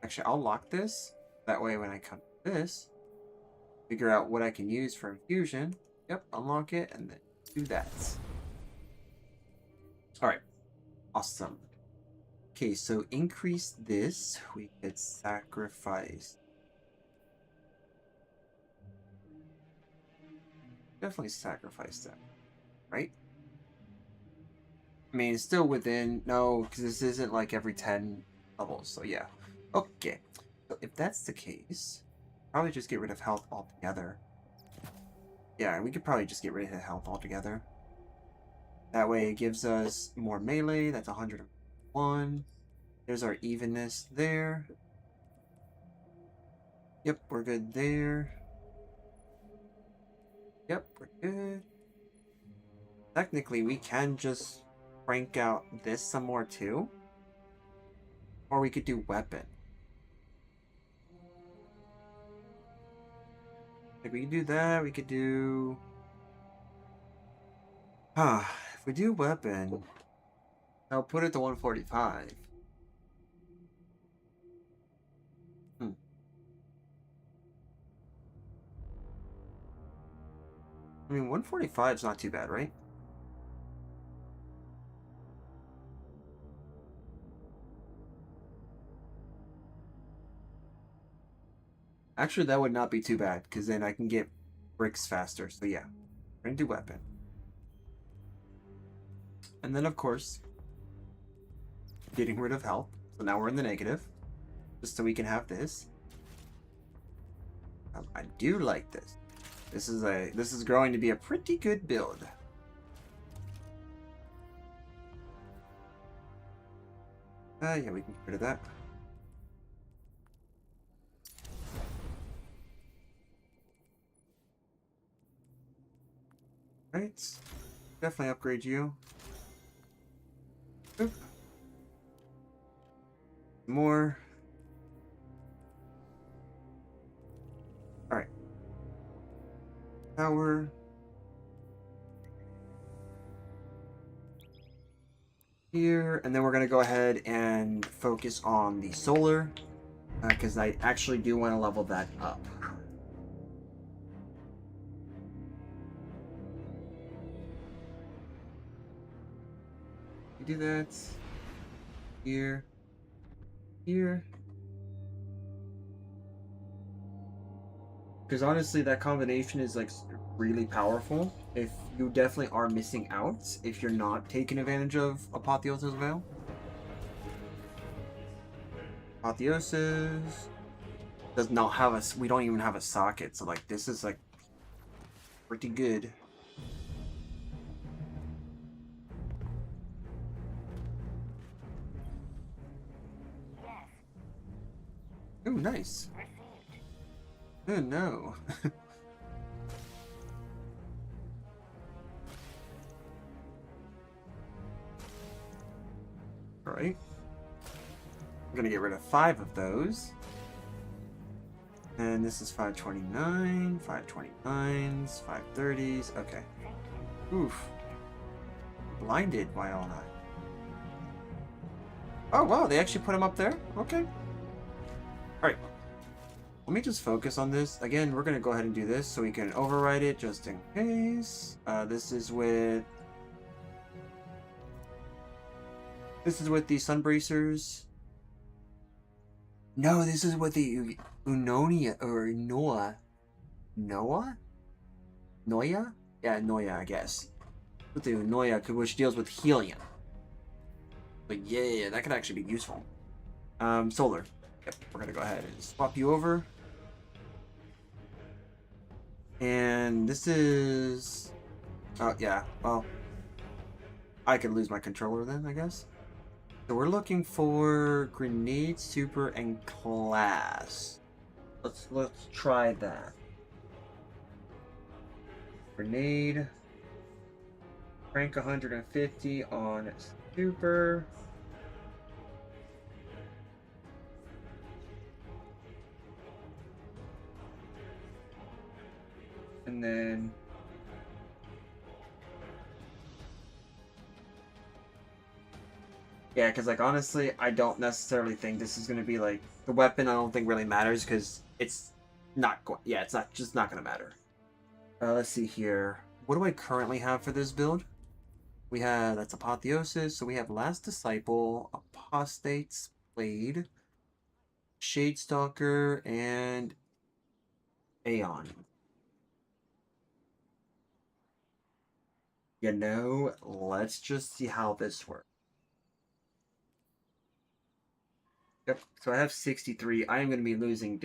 Actually, I'll lock this. That way when I come to this, figure out what I can use for infusion. Yep, unlock it and then do that. Alright. Awesome. Okay, so increase this. We could sacrifice. Definitely sacrifice that. Right? I mean, it's still within. No, because this isn't like every 10 levels. So yeah. Okay. So if that's the case, probably just get rid of health altogether. Yeah, we could probably just get rid of health altogether. That way it gives us more melee. That's 101. There's our evenness there. Yep, we're good there. Yep, we're good. Technically, we can just crank out this some more too. Or we could do weapon. Like, we could do that. We could do... if we do weapon, I'll put it to 145. I mean, 145 is not too bad, right? Actually, that would not be too bad, because then I can get bricks faster. So yeah, we're going to do weapon. And then, of course, getting rid of health. So now we're in the negative, just so we can have this. I do like this. This is growing to be a pretty good build. Yeah, we can get rid of that. Right. Definitely upgrade you. Oop. More. Alright. Power. Here, and then we're going to go ahead and focus on the solar, because I actually do want to level that up. Do that here, here, because honestly that combination is like really powerful. If you definitely are missing out if you're not taking advantage of Apotheosis Veil. Apotheosis does not have a, we don't even have a socket, so like this is like pretty good. Oh, nice. Oh, no. Alright. I'm gonna get rid of 5 of those. And this is 529, 529s, 530s. Okay. Oof. Blinded, why all not? Oh, wow, they actually put him up there? Okay. Alright, let me just focus on this. Again, we're going to go ahead and do this so we can override it just in case. This is with the Sunbracers. No, this is with the Unonia, or Noah. Noah? Noya? Yeah, Noya, I guess. With the Unoya, which deals with helium. But yeah, that could actually be useful. Solar. Yep, we're gonna go ahead and swap you over. And this is Oh, yeah. Well, I could lose my controller then, I guess. So we're looking for grenade, super, and class. Let's try that. Grenade. Rank 150 on super. And then yeah, because like honestly, I don't necessarily think this is gonna be like the weapon. I don't think really matters because it's not going. Yeah, it's not just not gonna matter. Let's see here. What do I currently have for this build? We have that's Apotheosis. So we have Last Disciple, Apostate's Blade, Shadestalker, and Aeon. You know, let's just see how this works. Yep. So I have 63. I am going to be losing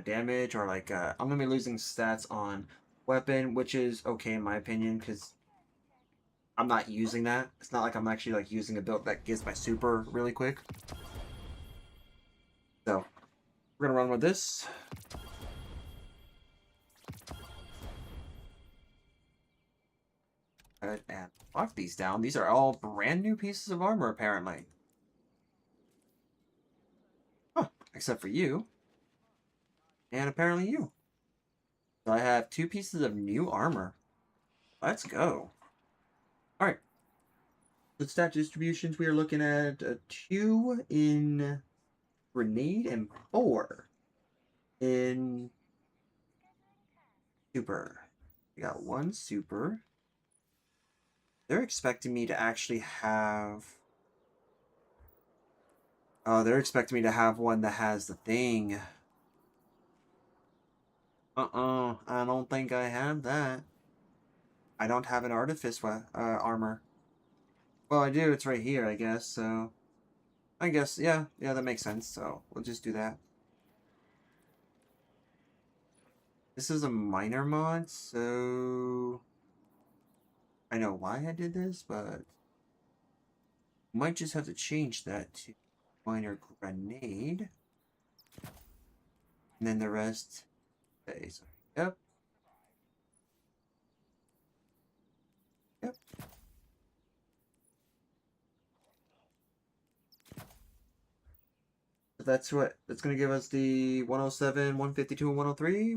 damage or like I'm going to be losing stats on weapon, which is okay in my opinion because I'm not using that. It's not like I'm actually like using a build that gives my super really quick. So we're going to run with this. And lock these down. These are all brand new pieces of armor apparently. Huh. Except for you. And apparently you. So I have 2 pieces of new armor. Let's go. Alright. The stat distributions, we are looking at 2 in grenade and 4 in super. We got 1 super. They're expecting me to actually have... Oh, they're expecting me to have one that has the thing. I don't think I have that. I don't have an artifice armor. Well, I do. It's right here, I guess. So, I guess, yeah, that makes sense. So, we'll just do that. This is a minor mod, so I know why I did this, but might just have to change that to minor grenade. And then the rest stays. Yep. Yep. So that's going to give us the 107, 152, and 103.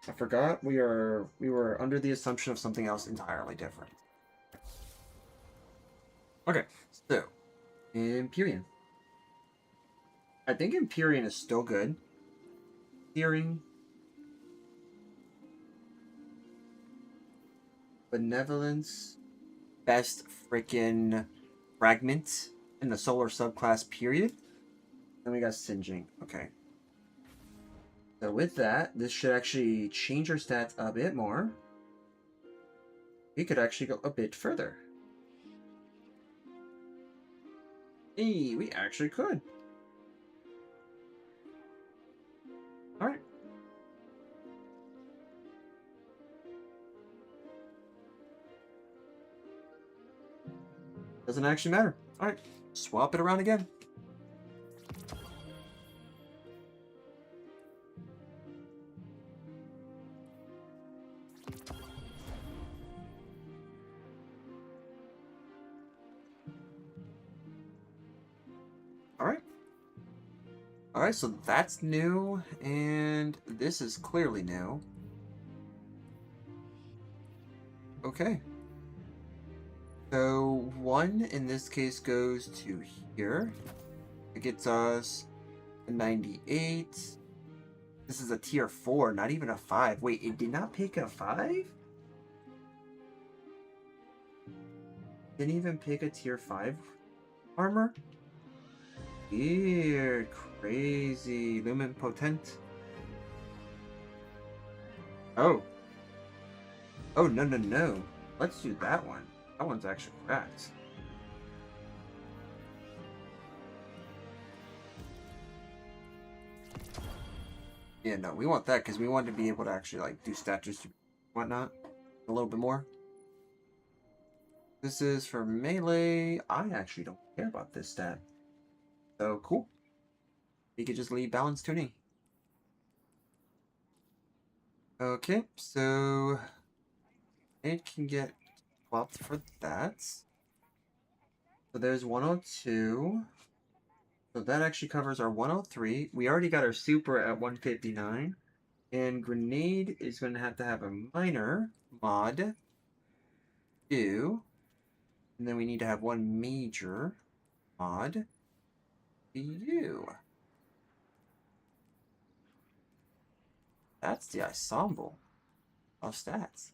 I forgot we were under the assumption of something else entirely different. Okay, so Empyrean. I think Empyrean is still good. Searing. Benevolence. Best freaking fragment in the solar subclass period. Then we got Singeing. Okay. So with that, this should actually change our stats a bit more. We could actually go a bit further. Hey, we actually could. Alright. Doesn't actually matter. Alright, swap it around again. Alright, so that's new, and this is clearly new. Okay. So 1 in this case goes to here. It gets us a 98. This is a tier 4, not even a 5. Wait, it did not pick a 5? Didn't even pick a tier 5 armor? Weird, crazy, Lumen Potent. Oh. Oh, no. Let's do that one. That one's actually cracked. Yeah, no, we want that because we want to be able to actually like do stat distribution, whatnot, a little bit more. This is for melee. I actually don't care about this stat. So cool. We could just leave balance tuning. Okay, so it can get swapped for that. So there's 102. So that actually covers our 103. We already got our super at 159. And grenade is going to have a minor mod 2. And then we need to have one major mod U. That's the ensemble of stats.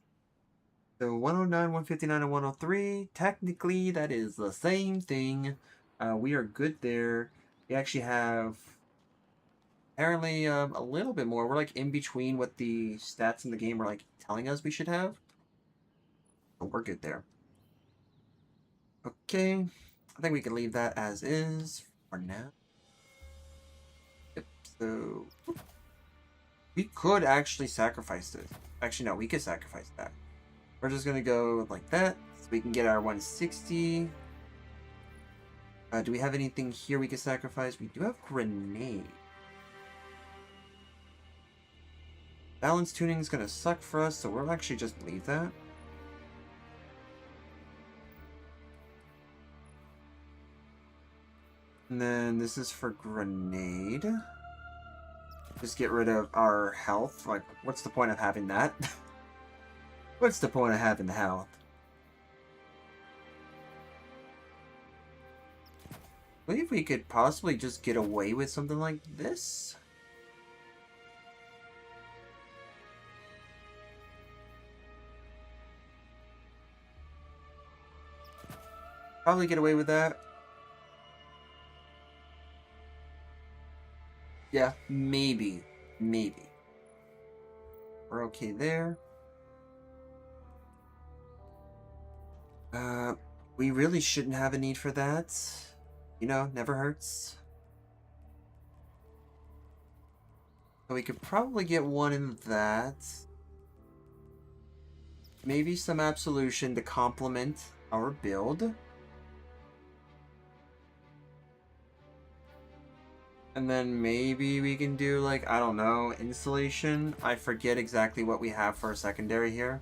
So 109, 159, and 103. Technically, that is the same thing. We are good there. We actually have apparently a little bit more. We're like in between what the stats in the game are like telling us we should have. But we're good there. Okay. I think we can leave that as is for now. Yep. So we could actually sacrifice this. Actually, no, we could sacrifice that. We're just gonna go like that, so we can get our 160. Do we have anything here we can sacrifice? We do have grenade. Balance tuning is gonna suck for us, so we'll actually just leave that. And then this is for grenade. Just get rid of our health. Like, what's the point of having that? What's the point of having the health? I believe we could possibly just get away with something like this. Probably get away with that. Yeah, maybe. Maybe. We're okay there. We really shouldn't have a need for that. You know, never hurts. So we could probably get one in that. Maybe some absolution to complement our build. And then maybe we can do like, I don't know, insulation. I forget exactly what we have for a secondary here.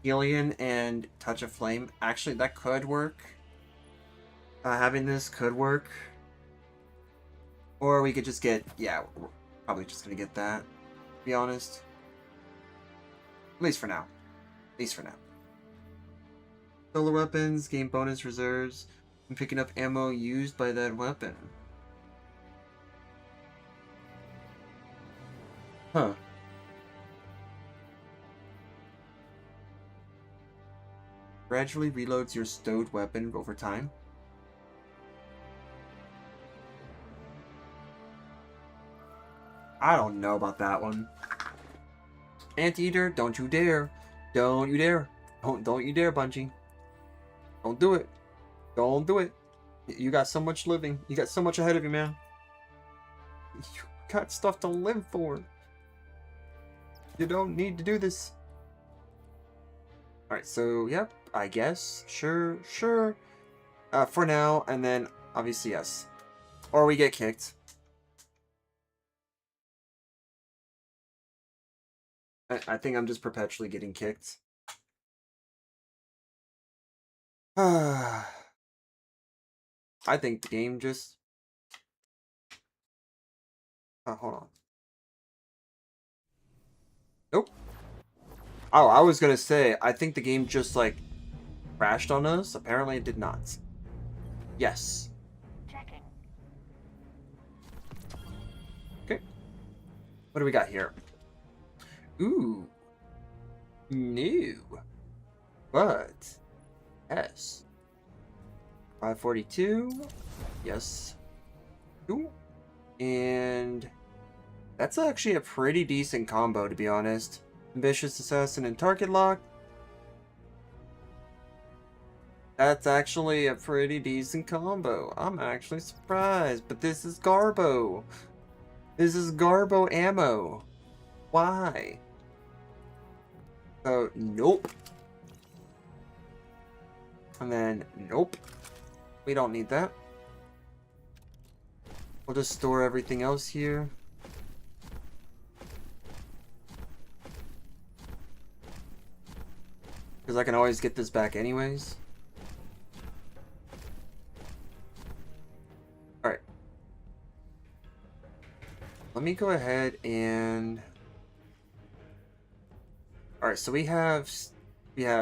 Helion and Touch of Flame. Actually, that could work. Having this could work. Or we could just get, yeah, we're probably just gonna get that, to be honest. At least for now. At least for now. Solar weapons, gain bonus reserves, and picking up ammo used by that weapon. Huh. Gradually reloads your stowed weapon over time. I don't know about that one. Anteater, don't you dare. Don't you dare. Don't you dare, Bungie. Don't do it. Don't do it. You got so much living. You got so much ahead of you, man. You got stuff to live for. You don't need to do this. Alright, so, yep, I guess. Sure. For now, and then, obviously, yes. Or we get kicked. I think I'm just perpetually getting kicked. I think the game just... Oh, hold on. Nope. Oh, I was gonna say, I think the game just, like, crashed on us. Apparently it did not. Yes. Checking. Okay. What do we got here? Ooh. New. But. Yes. 542. Yes. Ooh. And that's actually a pretty decent combo, to be honest. Ambitious Assassin and Target Lock. That's actually a pretty decent combo. I'm actually surprised, but this is Garbo. This is Garbo ammo. Why? So, nope. And then, nope. We don't need that. We'll just store everything else here. Because I can always get this back anyways. Alright. Let me go ahead and... Alright, so we have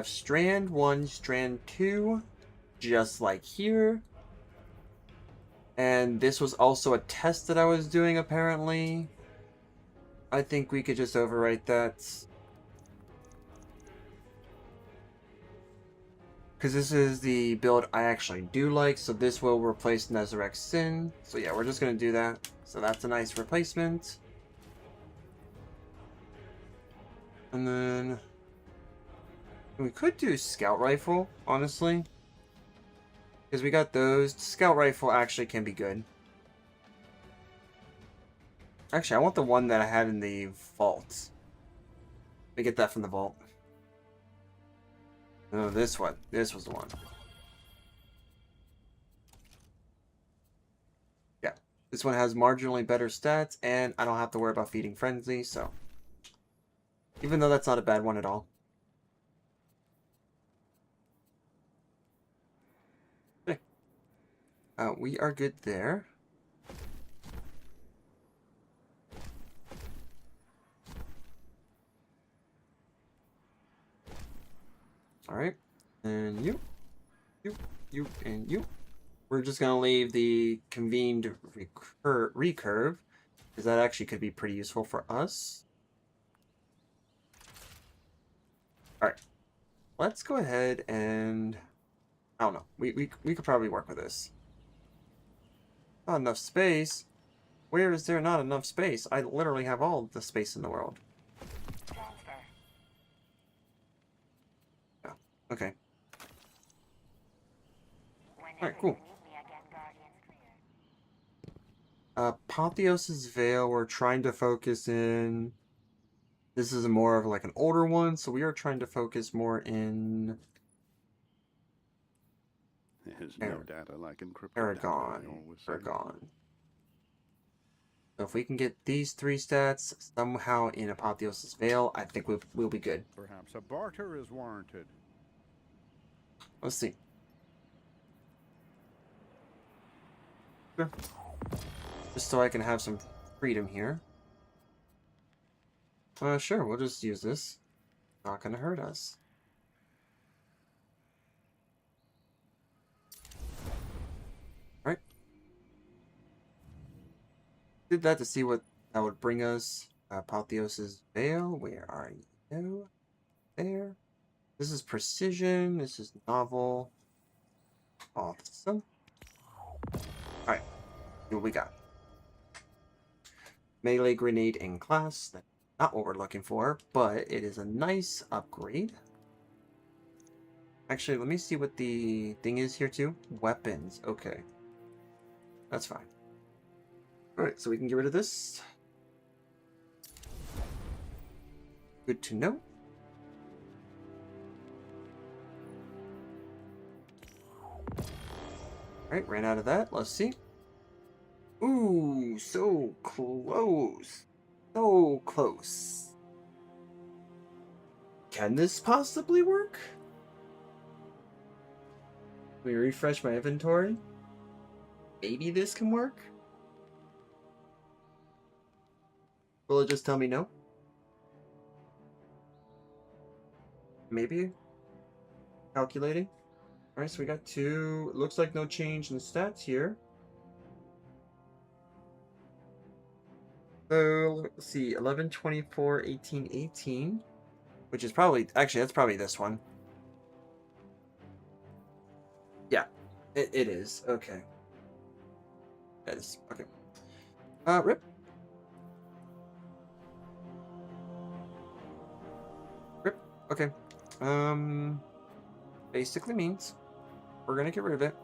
strand 1, strand 2, just like here. And this was also a test that I was doing, apparently. I think we could just overwrite that. Because this is the build I actually do like, so this will replace Nezarec Sin. So yeah, we're just going to do that. So that's a nice replacement. And then... we could do Scout Rifle, honestly. Because we got those. Scout Rifle actually can be good. Actually, I want the one that I had in the vault. Let me get that from the vault. No, this one. This was the one. Yeah. This one has marginally better stats, and I don't have to worry about feeding Frenzy, so... even though that's not a bad one at all. Okay. We are good there. Alright, and you, and you. We're just going to leave the convened recurve, because that actually could be pretty useful for us. Alright, let's go ahead and... I don't know, we could probably work with this. Not enough space? Where is there not enough space? I literally have all the space in the world. Okay. Alright, cool. Apotheosis Veil, we're trying to focus in... this is more of like an older one, so we are trying to focus more in... There's no data like encrypted Aragon. data, I always say. Aragon. So if we can get these 3 stats somehow in Apotheosis Veil, I think we'll be good. Perhaps a barter is warranted. Let's see. Sure. Just so I can have some freedom here. Sure, we'll just use this. Not gonna hurt us. Alright. Did that to see what that would bring us. Apotheosis Veil, where are you? There. This is precision, this is novel. Awesome. Alright, see what we got. Melee grenade in class. That's not what we're looking for, but it is a nice upgrade. Actually, let me see what the thing is here too. Weapons, okay. That's fine. Alright, so we can get rid of this. Good to know. Alright, ran out of that. Let's see. Ooh, so close. So close. Can this possibly work? Let me refresh my inventory. Maybe this can work? Will it just tell me no? Maybe? Calculating? Alright, so we got 2. Looks like no change in the stats here. So, let's see. 11, 24, 18, 18. Which is probably... actually, that's probably this one. Yeah. It is. Okay. That is... okay. Rip. Rip. Okay. Basically means... we're gonna get rid of it.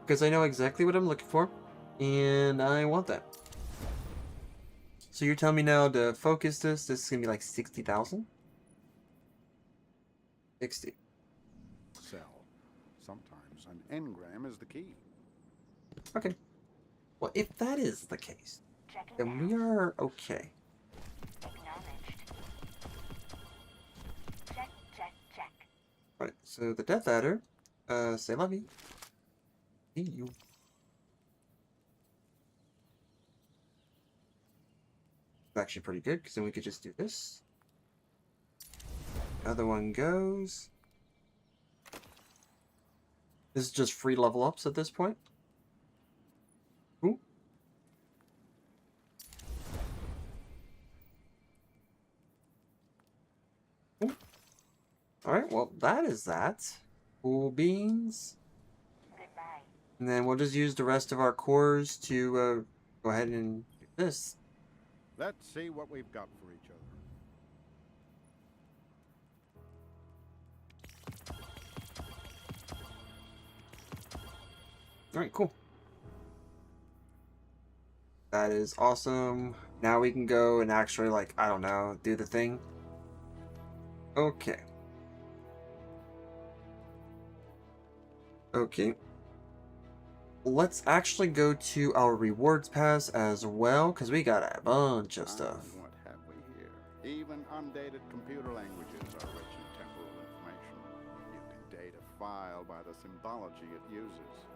Because I know exactly what I'm looking for. And I want that. So you're telling me now to focus this is gonna be like 60,000? 60. Cell. Sometimes an engram is the key. Okay. Well, if that is the case, then we are okay. Right, so the Death Adder, say la vie. See you. It's actually pretty good, because then we could just do this. Other one goes. This is just free level ups at this point. Ooh. Ooh. Alright, well, that is that. Cool beans. And then we'll just use the rest of our cores to go ahead and do this. Let's see what we've got for each other. Alright, cool. That is awesome. Now we can go and actually, like, I don't know, do the thing. Okay. Okay. Let's actually go to our rewards pass as well, because we got a bunch of stuff. And what have we here? Even undated computer languages are rich in temporal information. You can date a file by the symbology it uses.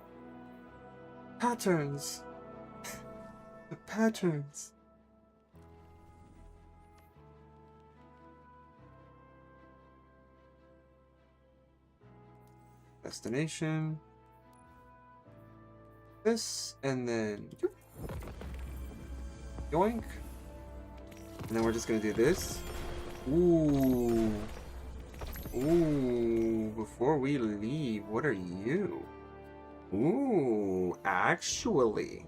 Patterns. The patterns. Destination. This, and then yoink. And then we're just gonna do this. Ooh. Ooh. Before we leave, what are you? Ooh, actually,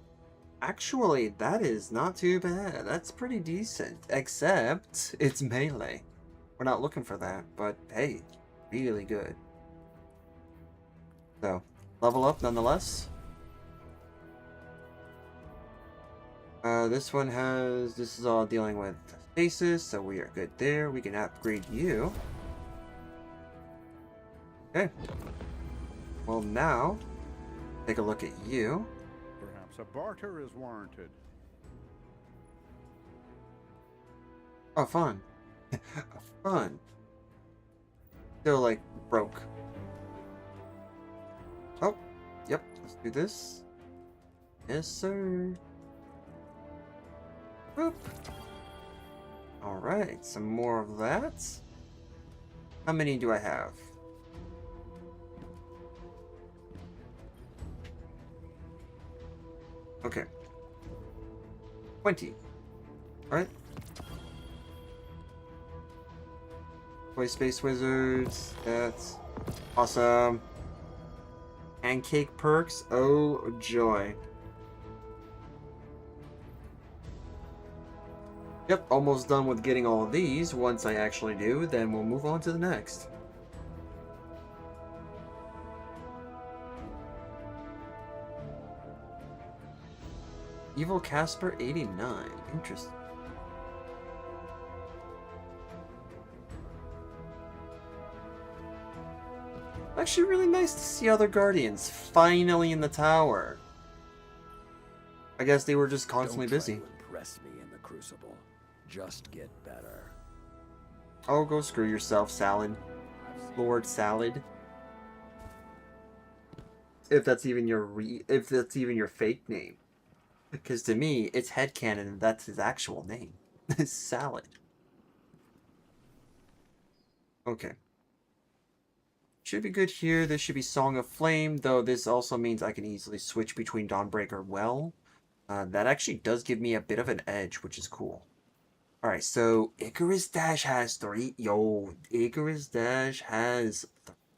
that is not too bad. That's pretty decent. Except it's melee. We're not looking for that, but hey, really good. So, level up nonetheless. This one has, this is all dealing with stasis, so we are good there. We can upgrade you. Okay. Well, now, take a look at you. Perhaps a barter is warranted. Oh, fun. Fun. Still, like, broke. Oh, yep, let's do this. Yes, sir. Boop. Alright, some more of that. How many do I have? Okay. 20. Alright. Toy Space Wizards. That's awesome. Pancake perks. Oh, joy. Yep, almost done with getting all of these. Once I actually do, then we'll move on to the next. Evil Casper 89. Interesting. Actually, really nice to see other Guardians finally in the tower. I guess they were just constantly busy. Don't try to impress me in the Crucible. Just get better. Oh, go screw yourself, Salad. Lord Salad. If that's even your fake name. Because to me, it's headcanon and that's his actual name. Salad. Okay. Should be good here. This should be Song of Flame, though this also means I can easily switch between Dawnbreaker well. That actually does give me a bit of an edge, which is cool. Alright, so Icarus Dash has 3. Yo, Icarus Dash has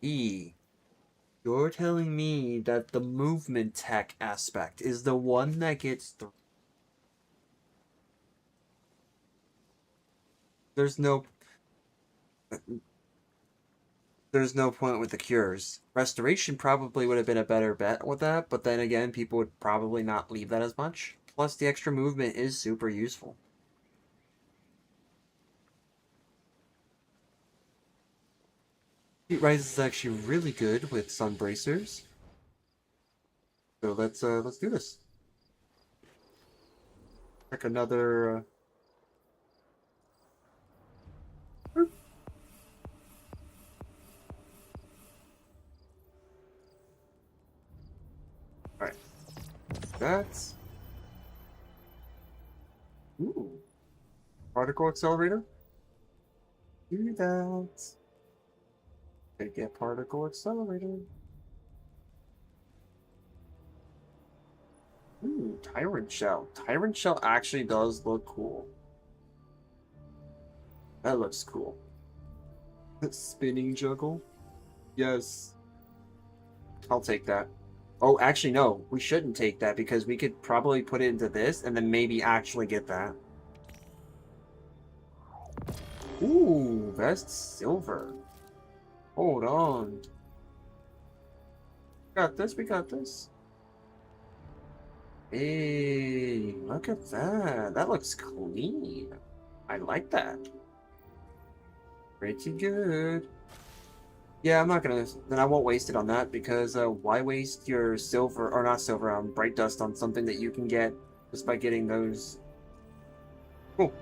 3. You're telling me that the movement tech aspect is the one that gets 3. There's no point with the cures. Restoration probably would have been a better bet with that, but then again, people would probably not leave that as much. Plus, the extra movement is super useful. Heat Rise is actually really good with sun bracers. So let's do this. Check another. All right. That's. Ooh. Particle accelerator. Do that. Take a particle accelerator. Ooh, Tyrant Shell. Tyrant Shell actually does look cool. That looks cool. Spinning juggle. Yes. I'll take that. Oh, actually, no. We shouldn't take that because we could probably put it into this and then maybe actually get that. Ooh, Vest Silver. Hold on. Got this, we got this. Hey, look at that. That looks clean. I like that. Pretty good. Yeah, I'm not gonna. Then I won't waste it on that because why waste your silver or not silver, bright dust on something that you can get just by getting those. Cool.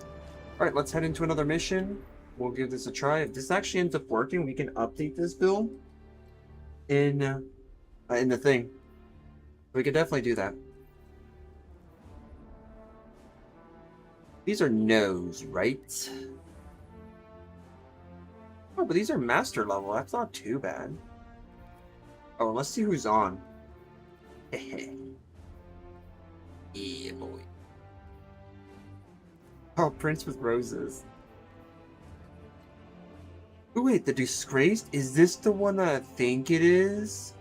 All right, let's head into another mission. We'll give this a try. If this actually ends up working, we can update this build in the thing. We could definitely do that. These are no's, right? Oh, but these are master level. That's not too bad. Oh, let's see who's on. Yeah, boy. Oh, Prince with Roses. Oh, wait, the Disgraced? Is this the one that I think it is?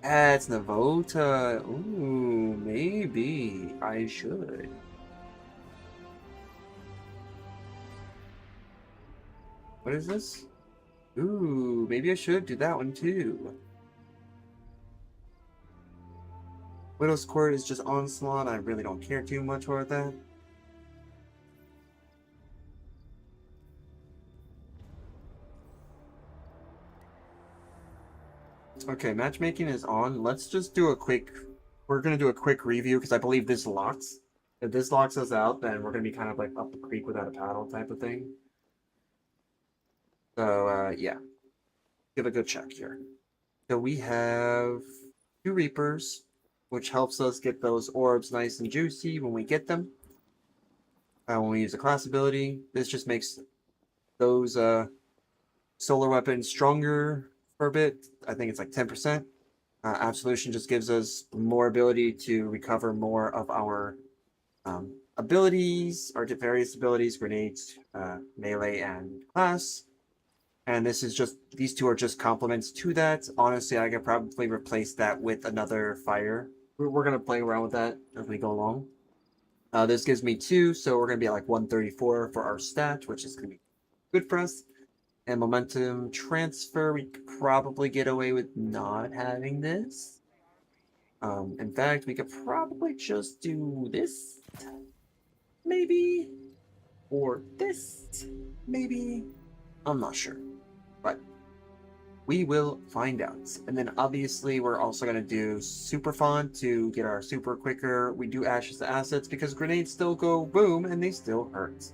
Ah, it's Navota. Ooh, maybe I should. What is this? Ooh, maybe I should do that one too. Widow's Court is just Onslaught. I really don't care too much for that. Okay, matchmaking is on. Let's just do a quick... We're going to do a quick review because I believe this locks. If this locks us out, then we're going to be kind of like up the creek without a paddle type of thing. So, yeah. Give a good check here. So we have 2 Reapers, which helps us get those orbs nice and juicy when we get them. When we use a class ability, this just makes those solar weapons stronger for a bit. I think it's like 10%. Absolution just gives us more ability to recover more of our abilities, our various abilities, grenades, melee, and class. And this is just, these 2 are just complements to that. Honestly, I could probably replace that with another fire. We're going to play around with that as we go along. This gives me 2, so we're going to be at like 134 for our stat, which is going to be good for us. And momentum transfer, we could probably get away with not having this. In fact, we could probably just do this, maybe, or this, maybe. I'm not sure, but we will find out. And then obviously we're also going to do super font to get our super quicker. We do ashes to assets because grenades still go boom and they still hurt.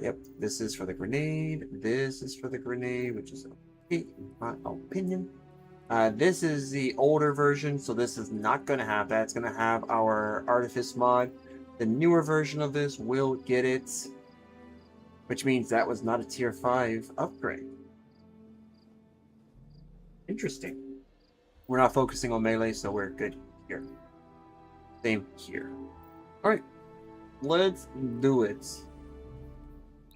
Yep, this is for the grenade. This is for the grenade, which is okay in my opinion. This is the older version, so this is not going to have that. It's going to have our Artifice mod. The newer version of this will get it, which means that was not a tier 5 upgrade. Interesting. We're not focusing on melee, so we're good here. Same here. Alright, let's do it.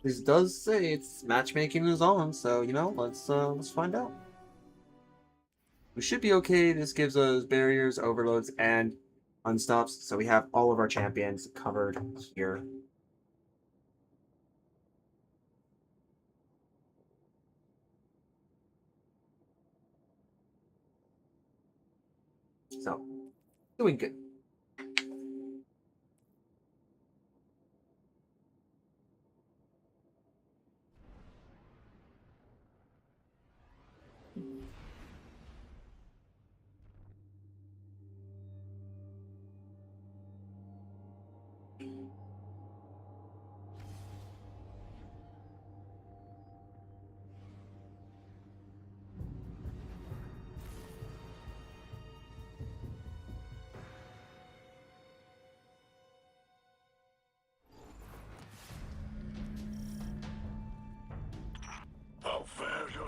This does say it's matchmaking is on, so you know, let's find out. We should be okay. This gives us barriers, overloads, and unstops, so we have all of our champions covered here. So, doing good.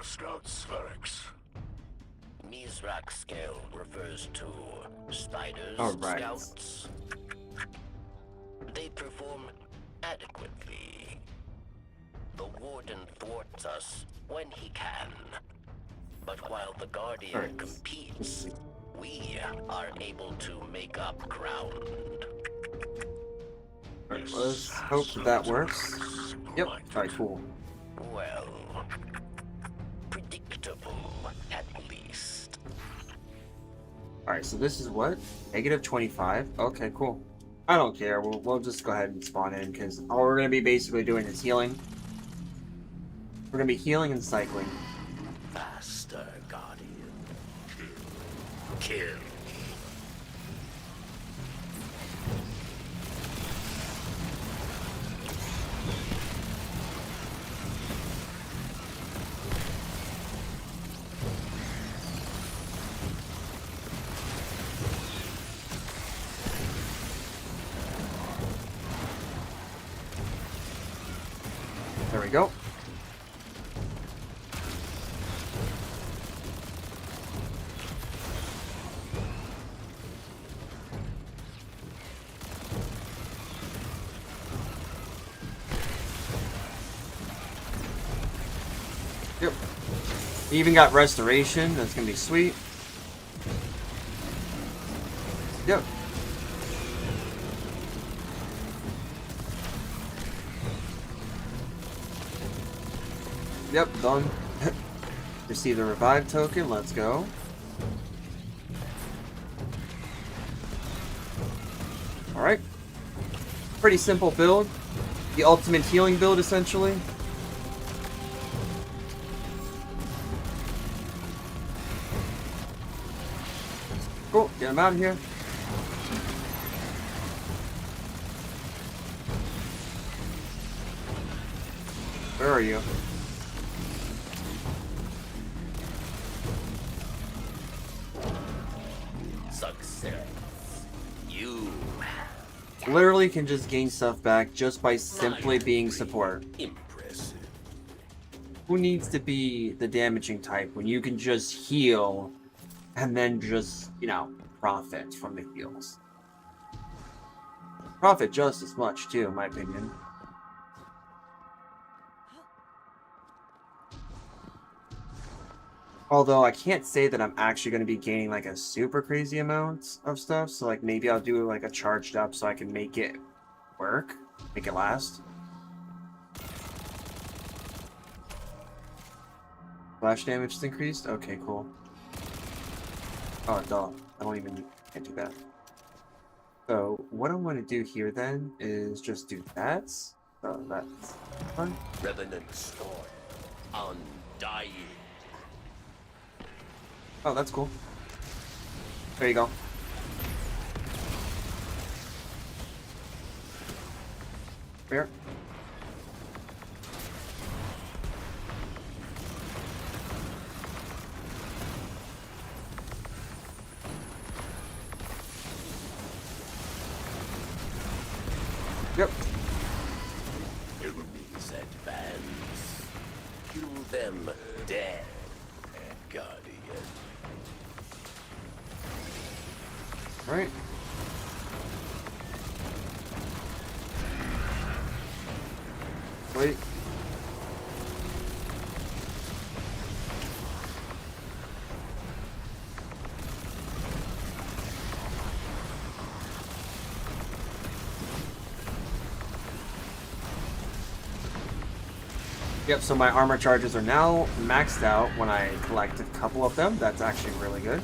Scout Spherix. Mizrak scale refers to spiders, All right. scouts. They perform adequately. The Warden thwarts us when he can. But while the Guardian Alright. competes, we are able to make up ground. Alright, let's hope that works. Yep. Alright, cool. Well, predictable at least. Alright, so this is what? Negative 25? Okay, cool. I don't care. We'll just go ahead and spawn in, because all we're going to be basically doing is healing. We're going to be healing and cycling. Faster, Guardian. Kill. There we go. Yep. We even got restoration. That's gonna be sweet. Yep. Yep, done. Receive the revive token. Let's go. Alright. Pretty simple build. The ultimate healing build, essentially. Cool, get him out of here. Where are you? Success. You Literally can just gain stuff back just by simply being support. impressive. Who needs to be the damaging type when you can just heal and then just, you know, profit from the heals? Profit just as much, too, in my opinion. Although I can't say that I'm actually going to be gaining like a super crazy amount of stuff. So like maybe I'll do like a charged up so I can make it work, make it last. Flash damage is increased? Okay, cool. Oh, duh. I don't even, can't do that. So what I'm going to do here then is just do that. So that's fine. Revenant Storm. Undying. Oh, that's cool. There you go. Where? Yep. Enemies advance. Kill them dead, Guardian. Right. Wait. Yep, so my armor charges are now maxed out when I collect a couple of them. That's actually really good.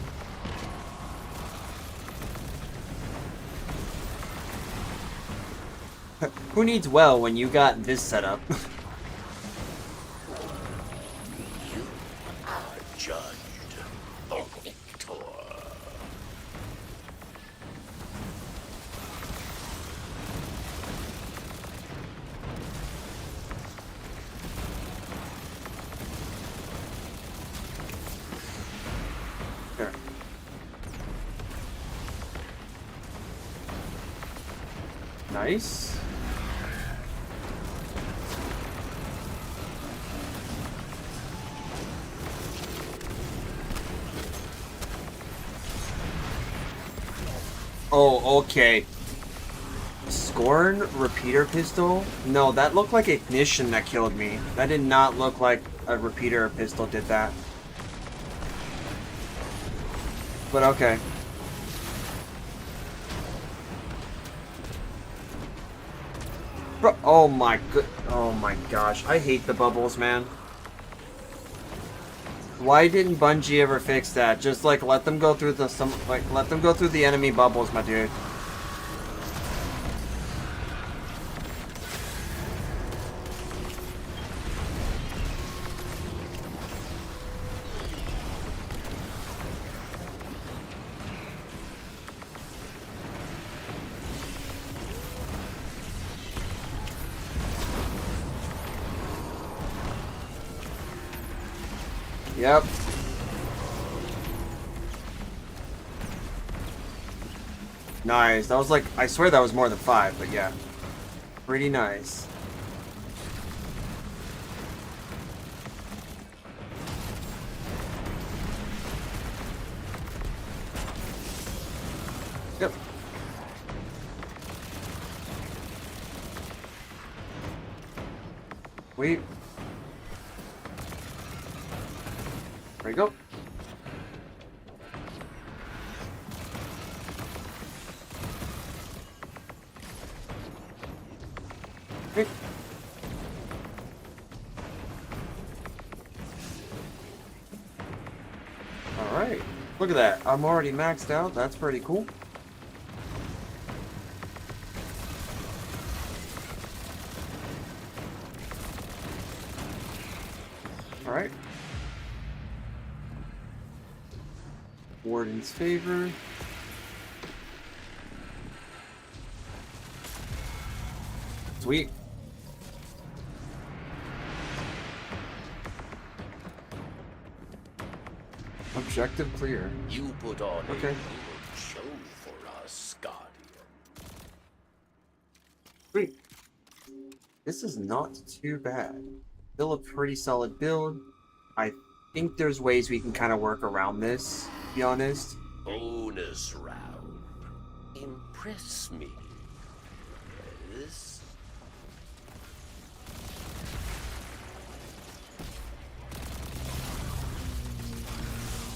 Who needs well when you got this setup? You are judged, the victor. There. Nice. Oh, okay. Scorn repeater pistol? No, that looked like ignition that killed me. That did not look like a repeater pistol did that. But okay. Bro, oh my gosh. I hate the bubbles, man. Why didn't Bungie ever fix that? Just like let them go through let them go through the enemy bubbles, my dude. Yep. Nice. That was like, I swear that was more than 5, but yeah. Pretty nice. Yep. Wait. There we go. Okay. Alright. Look at that. I'm already maxed out. That's pretty cool. Alright. Warden's favor. Sweet. Objective clear. You put on Okay. a good show for us, Guardian. Sweet. This is not too bad. Still a pretty solid build. I think there's ways we can kind of work around this, to be honest. Bonus round. Impress me. Yes.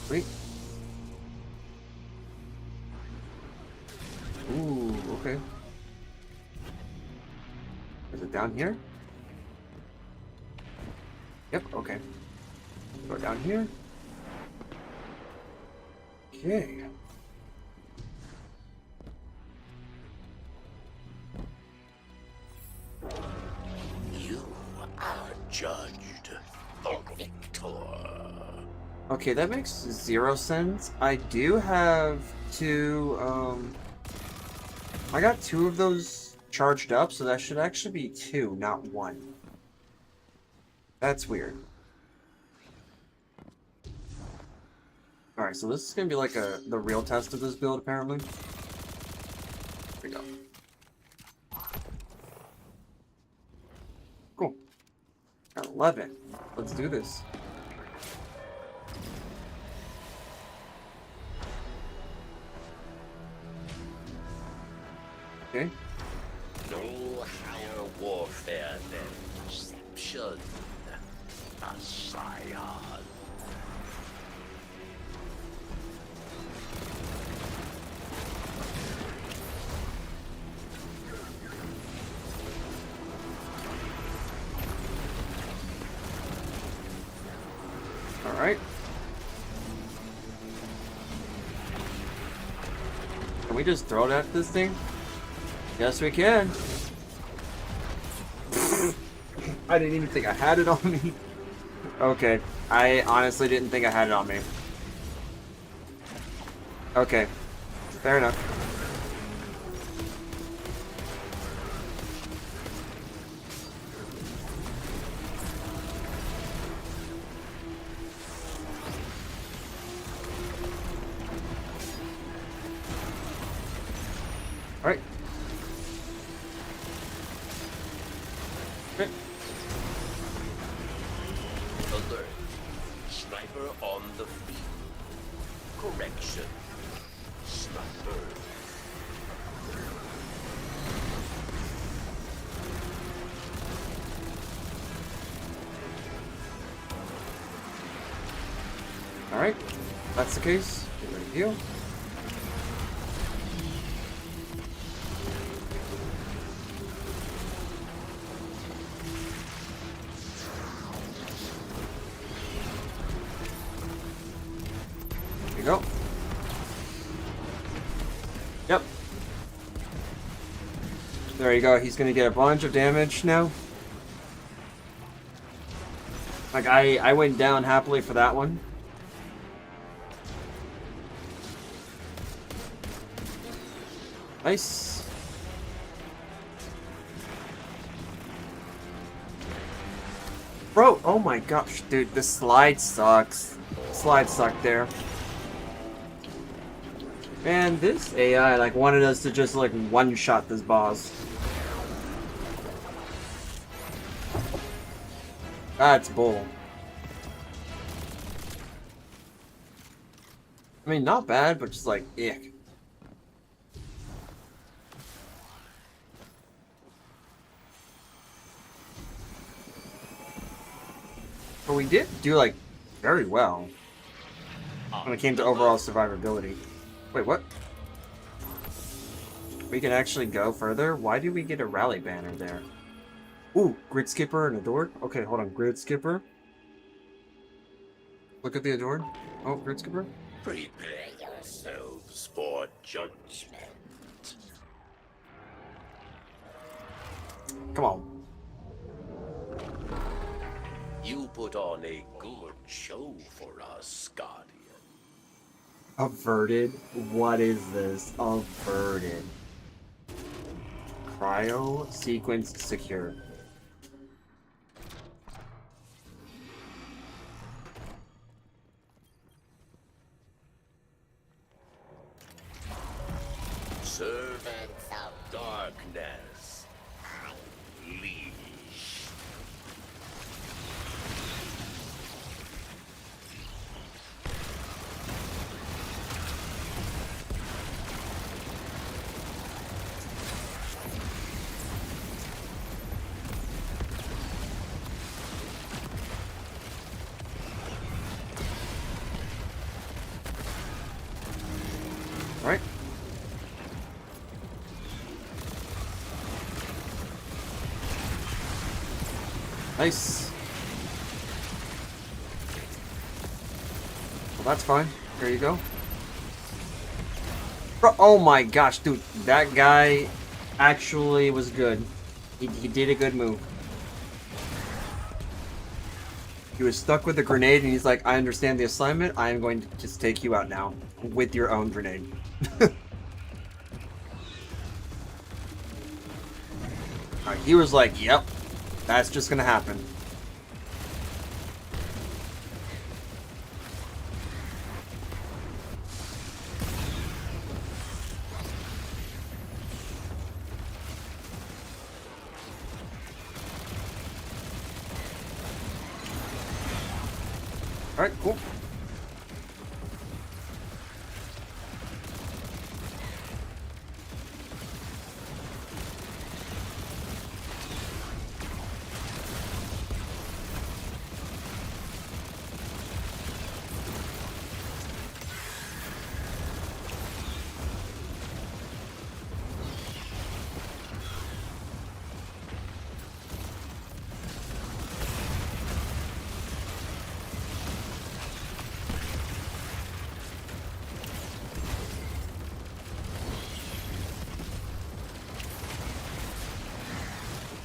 Sweet. Ooh, okay. Is it down here? Yep, okay. Go down here. Okay. You are judged the victor. Okay, that makes 0 sense. I do have 2, I got 2 of those charged up, so that should actually be 2, not 1. That's weird. Alright, so this is gonna be like the real test of this build, apparently. Here we go. Cool. Got 11. Let's do this. Okay. No higher warfare than perception, a scion. Alright. Can we just throw it at this thing? Yes, we can. I didn't even think I had it on me. Okay. I honestly didn't think I had it on me. Okay. Fair enough. Alright. Okay. Alert. Sniper on the field. Correction. Sniper Alright, that's the case. Get ready to heal. There you go. Yep. There you go. He's gonna get a bunch of damage now. Like, I went down happily for that one. Nice. Bro, oh my gosh, dude, the slide sucks. Slide sucked there. Man, this AI, like, wanted us to just, like, one-shot this boss. That's bull. I mean, not bad, but just like, ick. But we did do, like, very well when it came to overall survivability. Wait, what? We can actually go further? Why do we get a rally banner there? Ooh, Grid Skipper and Adored? Okay, hold on. Grid Skipper. Look at the Adored. Oh, Grid Skipper. Prepare yourselves for judgment. Come on. You put on a good show for us, Guardian. Averted? What is this? Averted. Cryo sequence secure. Servants of darkness, unleash. Alright. Nice. Well, that's fine. There you go. Bro, oh my gosh, dude. That guy actually was good. He did a good move. He was stuck with a grenade and he's like, I understand the assignment. I am going to just take you out now with your own grenade. Alright, he was like, yep. That's just gonna happen. Alright, cool.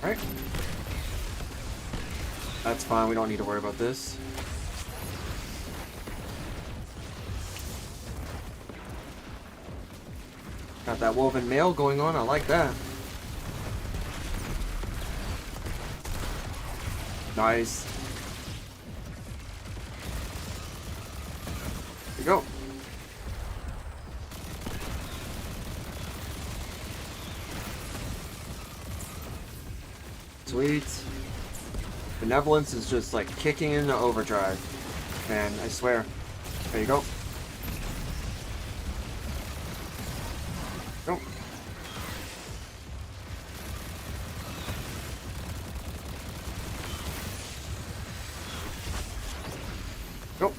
Alright. That's fine, we don't need to worry about this. Got that woven mail going on, I like that. Nice. There you go. Sweet. Benevolence is just like kicking into overdrive. Man, I swear. There you go. Go. Go.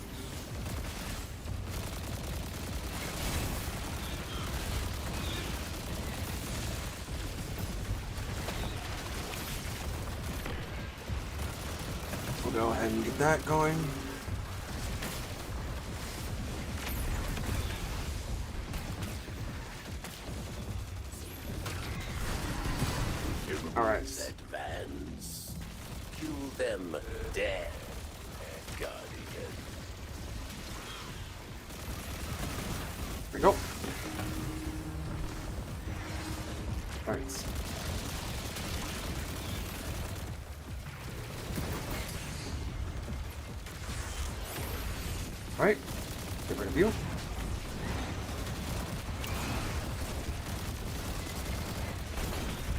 go ahead and get that going. All right. Advance. Kill them dead, Guardian. There we go. All right. All right. Get rid of you.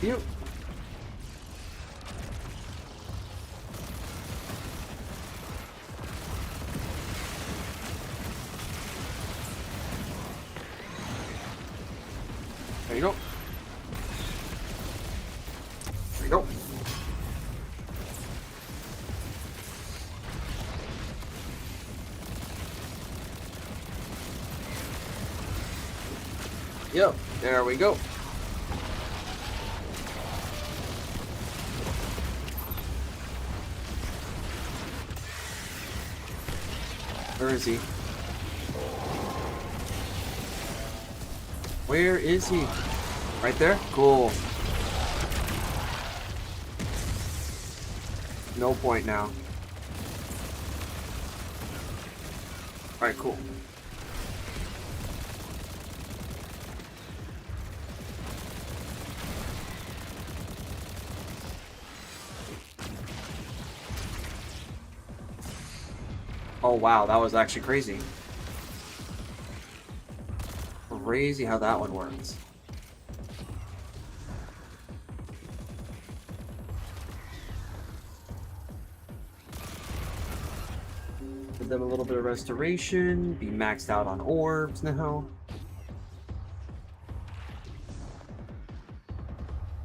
You. There you go. There you go. Yep, there we go. Where is he? Where is he? Right there? Cool. No point now. Alright, cool. Oh wow, that was actually crazy. Crazy how that one works. Give them a little bit of restoration, be maxed out on orbs now.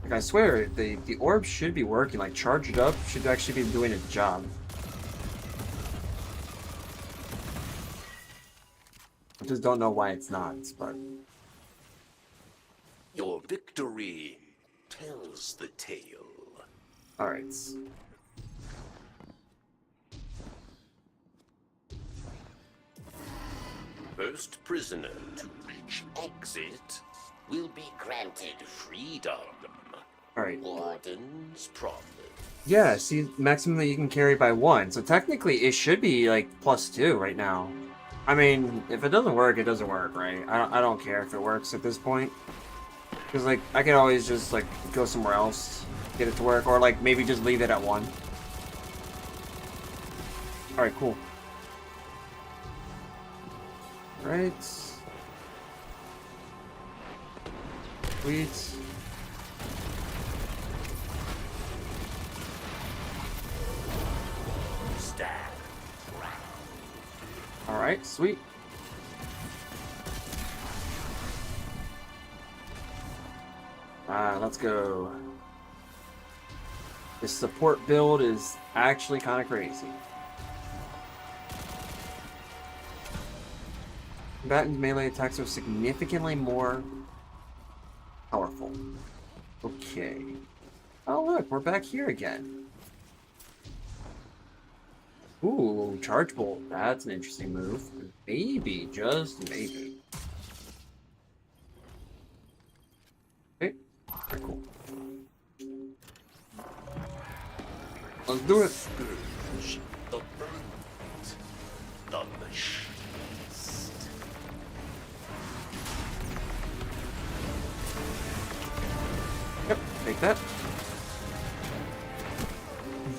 Like I swear, the orbs should be working, like charge it up, should actually be doing its job. I just don't know why it's not, but... Your victory tells the tale. Alright. First prisoner to reach exit will be granted freedom. Alright. Warden's problem. Yeah, see, maximum that you can carry by 1. So technically it should be like +2 right now. I mean, if it doesn't work, it doesn't work, right? I don't care if it works at this point. Because, like, I can always just, like, go somewhere else, get it to work, or, like, maybe just leave it at 1. Alright, cool. Alright. Sweet. Stand. Alright, sweet. Let's go. This support build is actually kind of crazy. Combatant melee attacks are significantly more powerful. Okay. Oh look, we're back here again. Ooh, Charge Bolt. That's an interesting move. Maybe, just maybe. Okay, very cool. Let's do it. Scourge, the burnt, the machinist. Yep, take that.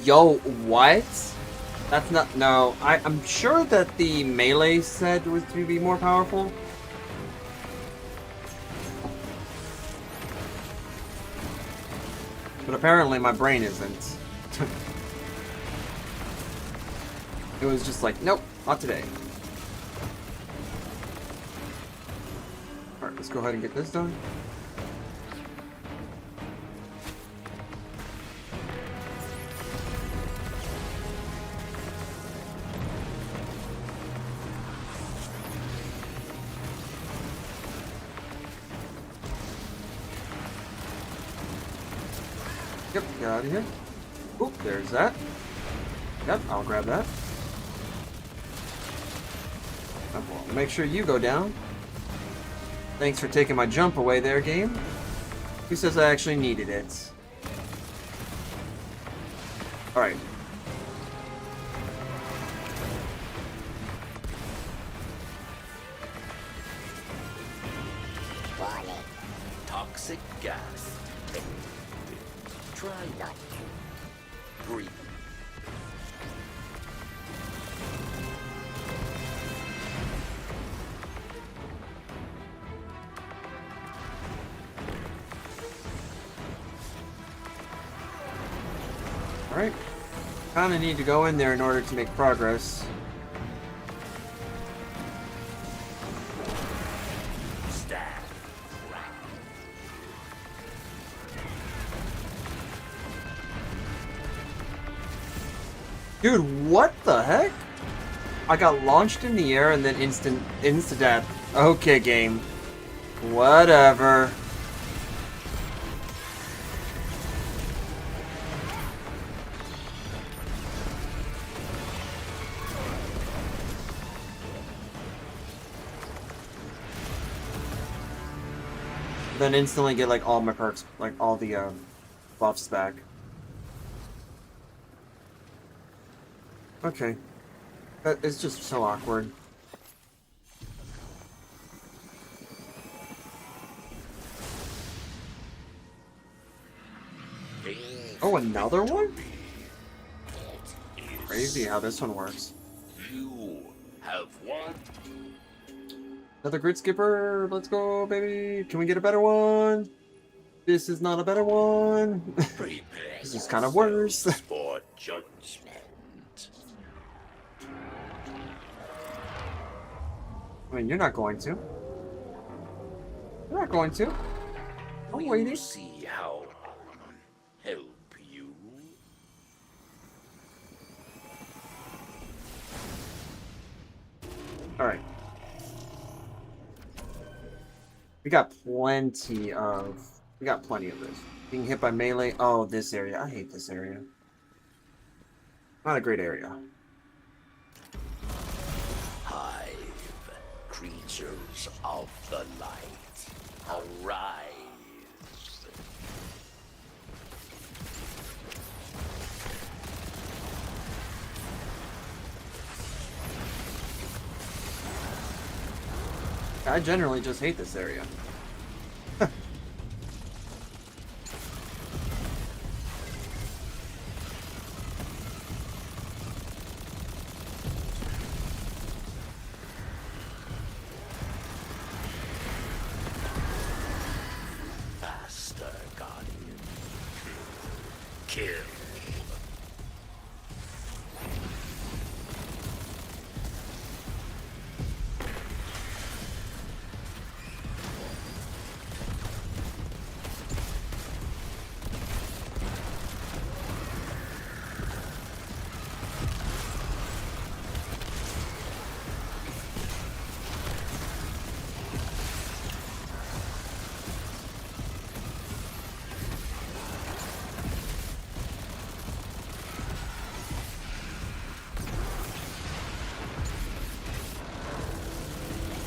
Yo, what? That's not... No, I'm sure that the melee said was to be more powerful. But apparently my brain isn't. It was just like, nope, not today. Alright, let's go ahead and get this done. Yep, get out of here. Oop, there's that. Yep, I'll grab that. Well, make sure you go down. Thanks for taking my jump away there, game. Who says I actually needed it? Alright. Warning. Toxic gas. Try not to breathe. Alright. Kinda need to go in there in order to make progress. Stand. Dude, what the heck? I got launched in the air and then insta-death. Okay, game. Whatever. Then instantly get like all my perks, like all the buffs back. Okay. It's just so awkward. Oh, another one? Crazy how this one works. You have won. Another grid skipper. Let's go, baby. Can we get a better one? This is not a better one. This is kind of worse. For judgment. I mean, you're not going to. You're not going to. I'm waiting. You see how help you. All right. We got plenty of this. Being hit by melee. Oh, this area. I hate this area. Not a great area. Hive, creatures of the light, arise. I generally just hate this area. Master Guardian. Kill.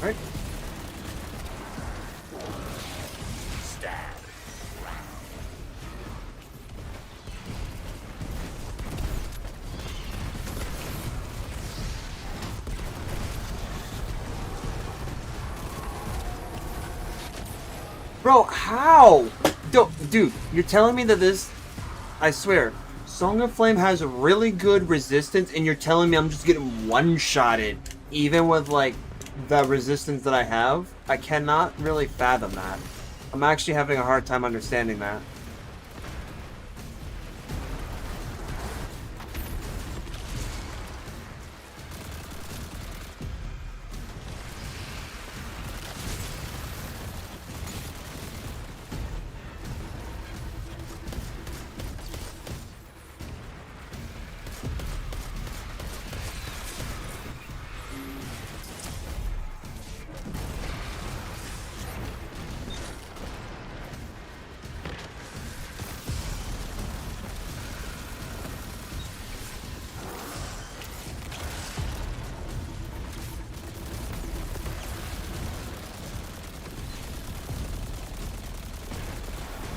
Right? Stand. Bro, how? Dude, you're telling me that this... I swear, Song of Flame has really good resistance, and you're telling me I'm just getting one-shotted, even with, like, the resistance that I have? I cannot really fathom that. I'm actually having a hard time understanding that.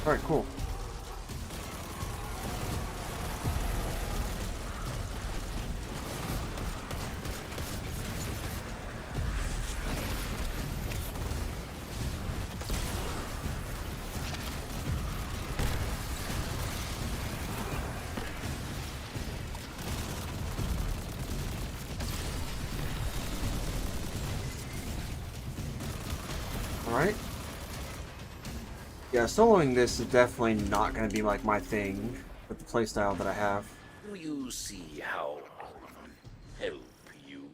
Alright, cool. Alright. Yeah, soloing this is definitely not going to be like my thing with the playstyle that I have. Do you see how help you?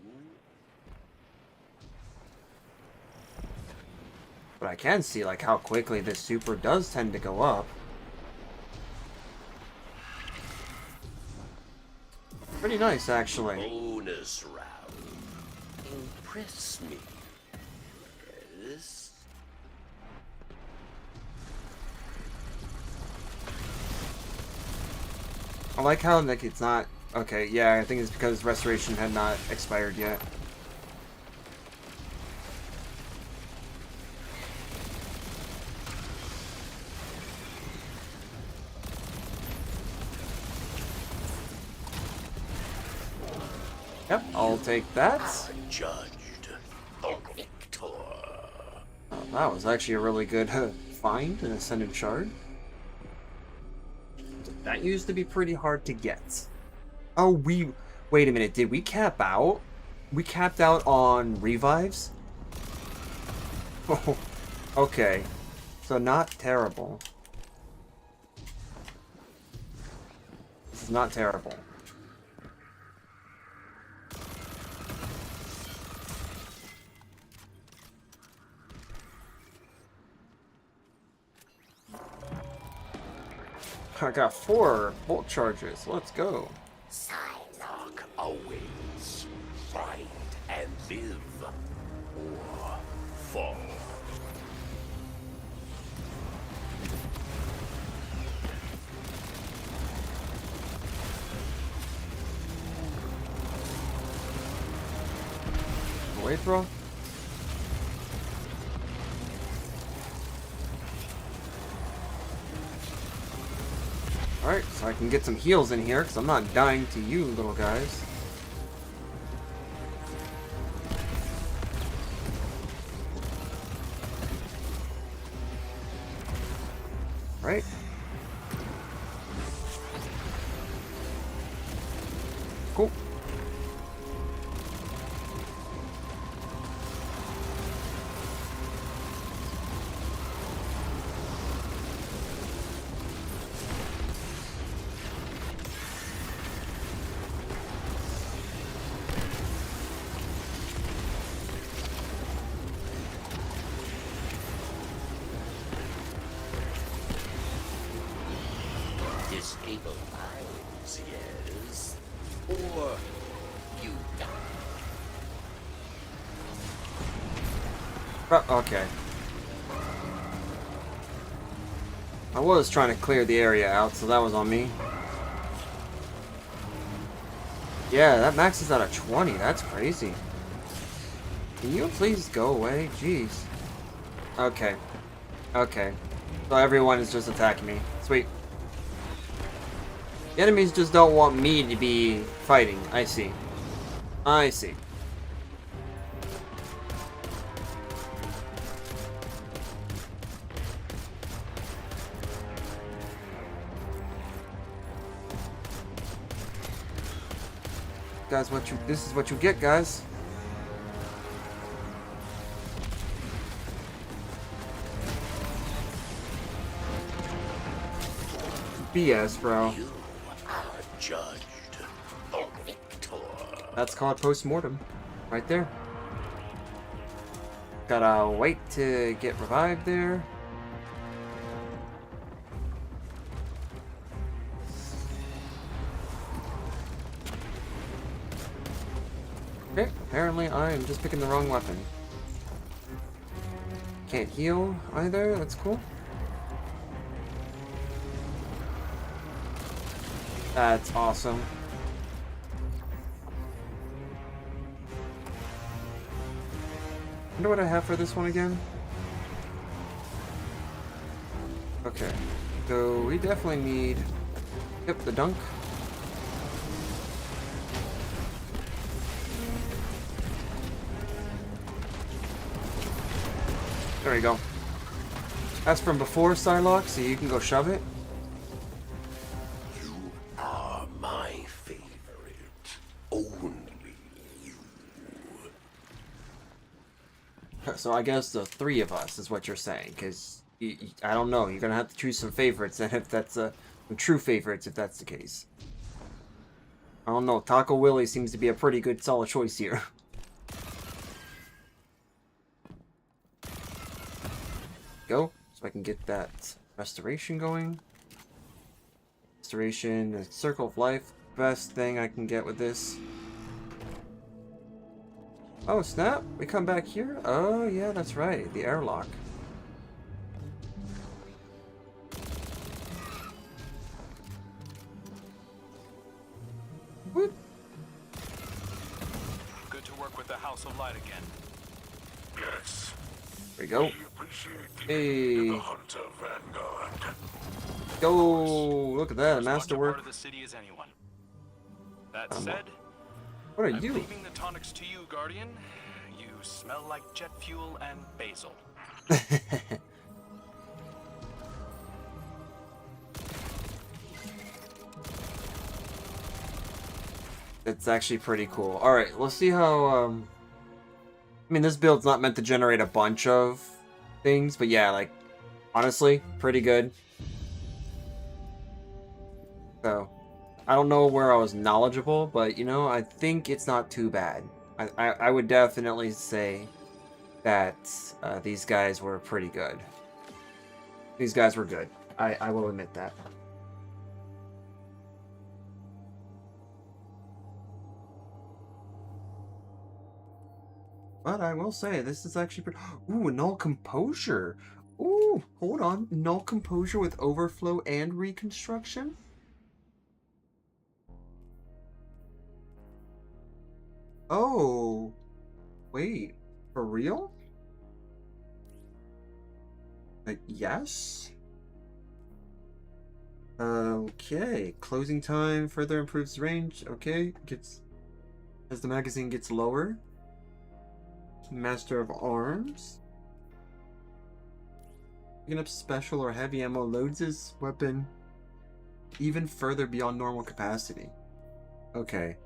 But I can see like how quickly this super does tend to go up. Pretty nice, actually. Bonus round. Impress me. Yes. I like how like it's not okay. Yeah, I think it's because restoration had not expired yet. Yep, I'll take that. Judged. The victor. Oh, that was actually a really good find, an Ascended Shard. That used to be pretty hard to get. Oh, wait a minute, did we cap out? We capped out on revives? Oh, okay. So not terrible. This is not terrible. I got 4 bolt charges. Let's go. Psylocke awaits. Fight and live. Or fall. Wait, bro. Alright, so I can get some heals in here, because I'm not dying to you little guys. Right? Cool. Disable lives, yes. Or you die. Okay. I was trying to clear the area out, so that was on me. Yeah, that maxes out at 20. That's crazy. Can you please go away? Jeez. Okay. Okay. So everyone is just attacking me. Sweet. The enemies just don't want me to be fighting. I see. I see. Guys, this is what you get, guys. BS, bro. You are judged. The victor. That's called post-mortem. Right there. Gotta wait to get revived there. Okay, apparently I am just picking the wrong weapon. Can't heal either, that's cool. That's awesome. Wonder what I have for this one again? Okay. So we definitely need... Yep, the dunk. There we go. That's from before Psylocke, so you can go shove it. You are my favorite. Only you. So I guess the three of us is what you're saying, because I don't know. You're gonna have to choose some favorites, and if that's some true favorites, if that's the case. I don't know. Taco Willie seems to be a pretty good, solid choice here. Go, so I can get that restoration going. Restoration, the Circle of Life, best thing I can get with this. Oh snap! We come back here? Oh yeah, that's right, the airlock. Whoop. Good to work with the House of Light again. Yes. There we go. We appreciate Hey, the Hunter Vanguard. go! Look at that, a As much a masterwork. part of the city as anyone. That Um, said, What are I'm you? leaving the tonics to you, Guardian. You smell like jet fuel and basil. It's actually pretty cool. Alright, let's see how, I mean, this build's not meant to generate a bunch of things, but yeah, like, honestly, pretty good. So, I don't know where I was knowledgeable, but, you know, I think it's not too bad. I would definitely say that these guys were pretty good. These guys were good. I will admit that. But I will say, this is actually pretty... Ooh, Null Composure! Ooh, hold on. Null Composure with Overflow and Reconstruction? Oh. Wait. For real? Yes? Okay. Closing time further improves range. Okay. As the magazine gets lower. Master of Arms. Picking up special or heavy ammo loads his weapon even further beyond normal capacity. Okay.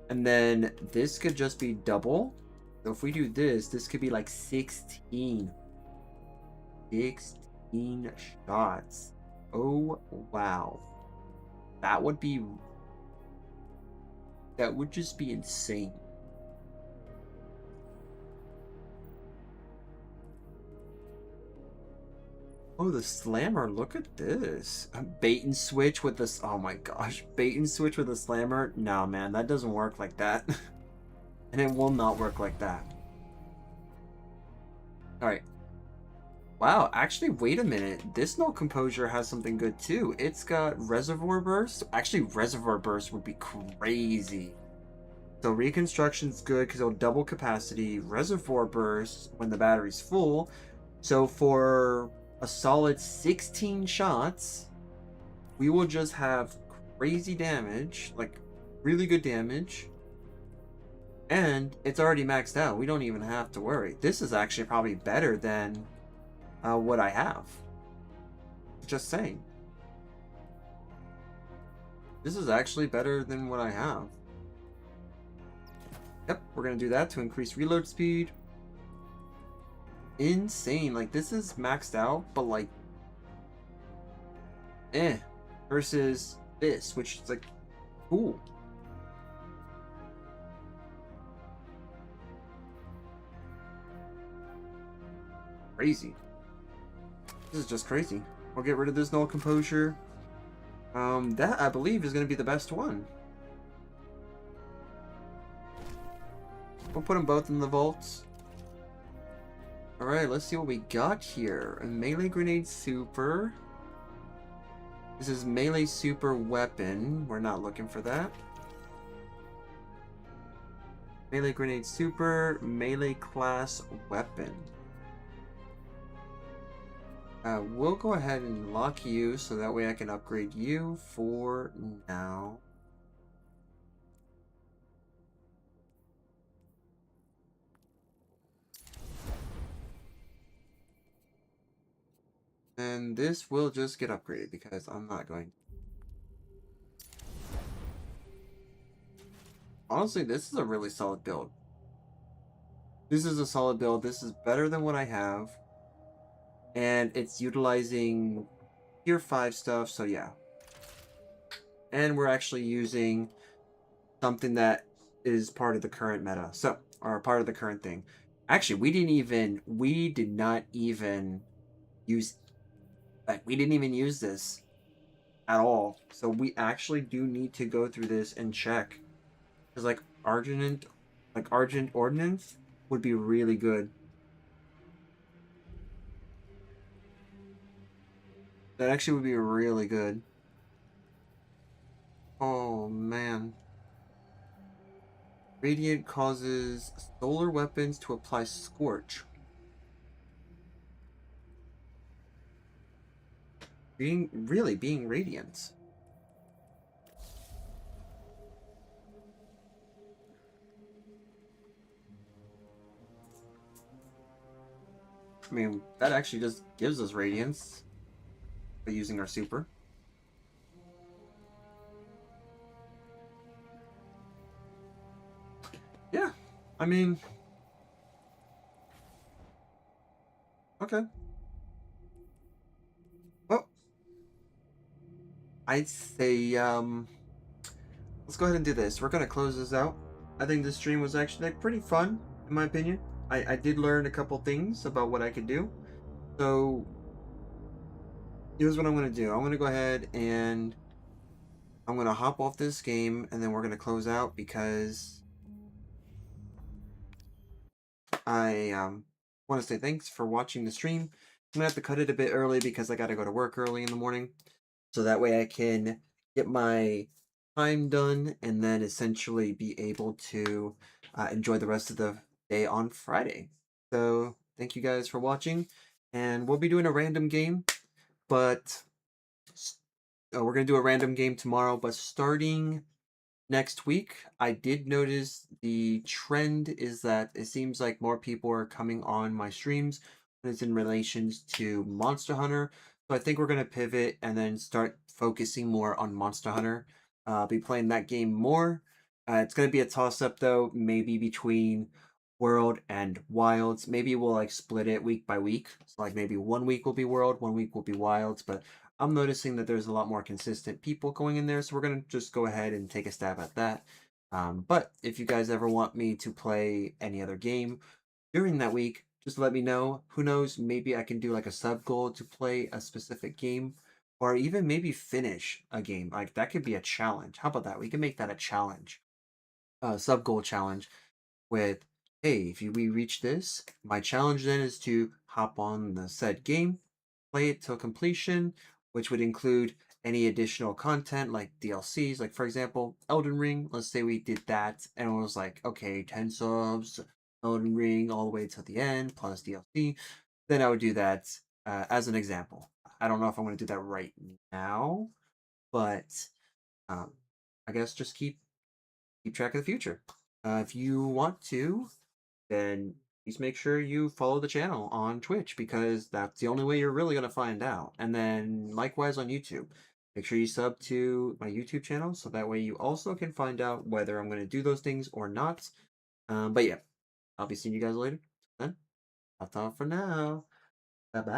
And then this could just be double. So if we do this, this could be like 16. 16 shots. Oh, wow. That would just be insane. Oh, the slammer, look at this. A bait and switch with this, oh my gosh. Bait and switch with a slammer? No, man, that doesn't work like that. And it will not work like that. Alright. Wow, actually, wait a minute. This Null Composure has something good too. It's got Reservoir Burst. Actually, Reservoir Burst would be crazy. So Reconstruction's good because it'll double capacity. Reservoir Burst when the battery's full. So for a solid 16 shots, we will just have crazy damage, like really good damage, and it's already maxed out. We don't even have to worry. This is actually probably better than what I have. Just saying. This is actually better than what I have. Yep, we're gonna do that to increase reload speed. Insane. Like, this is maxed out, but like versus this, which is like cool. Crazy. This is just crazy. We'll get rid of this Null Composure. That I believe is going to be the best one. We'll put them both in the vaults. Alright, let's see what we got here. A melee grenade super. This is melee super weapon. We're not looking for that. Melee grenade super, melee class weapon. We'll go ahead and lock you so that way I can upgrade you for now. And this will just get upgraded because I'm not going. Honestly, this is a really solid build. This is a solid build. This is better than what I have. And it's utilizing tier 5 stuff, so yeah. And we're actually using something that is part of the current meta. So, or part of the current thing. Actually, we did not even use, we didn't even use this at all. So we actually do need to go through this and check. Because like Argent Ordnance would be really good. That actually would be really good. Oh man. Radiant causes solar weapons to apply Scorch. Being radiant. I mean, that actually just gives us radiance by using our super. Yeah, I mean, okay. Well, I'd say, let's go ahead and do this. We're gonna close this out. I think this stream was actually like pretty fun, in my opinion. I did learn a couple things about what I could do. So, here's what I'm gonna do. I'm gonna go ahead and I'm gonna hop off this game, and then we're gonna close out because I want to say thanks for watching the stream. I'm gonna have to cut it a bit early because I gotta go to work early in the morning, so that way I can get my time done and then essentially be able to enjoy the rest of the day on Friday. So thank you guys for watching, and we'll be doing a random game, but we're gonna do a random game tomorrow. But starting next week, I did notice the trend is that it seems like more people are coming on my streams when it's in relations to Monster Hunter. So I think we're going to pivot and then start focusing more on Monster Hunter. Be playing that game more. It's going to be a toss-up though, maybe between World and Wilds. Maybe we'll like split it week by week. So like maybe 1 week will be World, 1 week will be Wilds, but I'm noticing that there's a lot more consistent people going in there, so we're going to just go ahead and take a stab at that. But if you guys ever want me to play any other game during that week, just let me know. Who knows, maybe I can do like a sub goal to play a specific game, or even maybe finish a game. Like that could be a challenge. How about that? We can make that a challenge. Sub goal challenge with, hey, if we reach this, my challenge then is to hop on the said game, play it till completion, which would include any additional content like DLCs. Like for example, Elden Ring, let's say we did that and it was like, okay, 10 subs, Elden Ring all the way to the end, plus DLC. Then I would do that as an example. I don't know if I'm going to do that right now, but I guess just keep track of the future. If you want to, then please make sure you follow the channel on Twitch because that's the only way you're really going to find out. And then likewise on YouTube. Make sure you sub to my YouTube channel so that way you also can find out whether I'm going to do those things or not. But yeah, I'll be seeing you guys later. Then, that's all for now.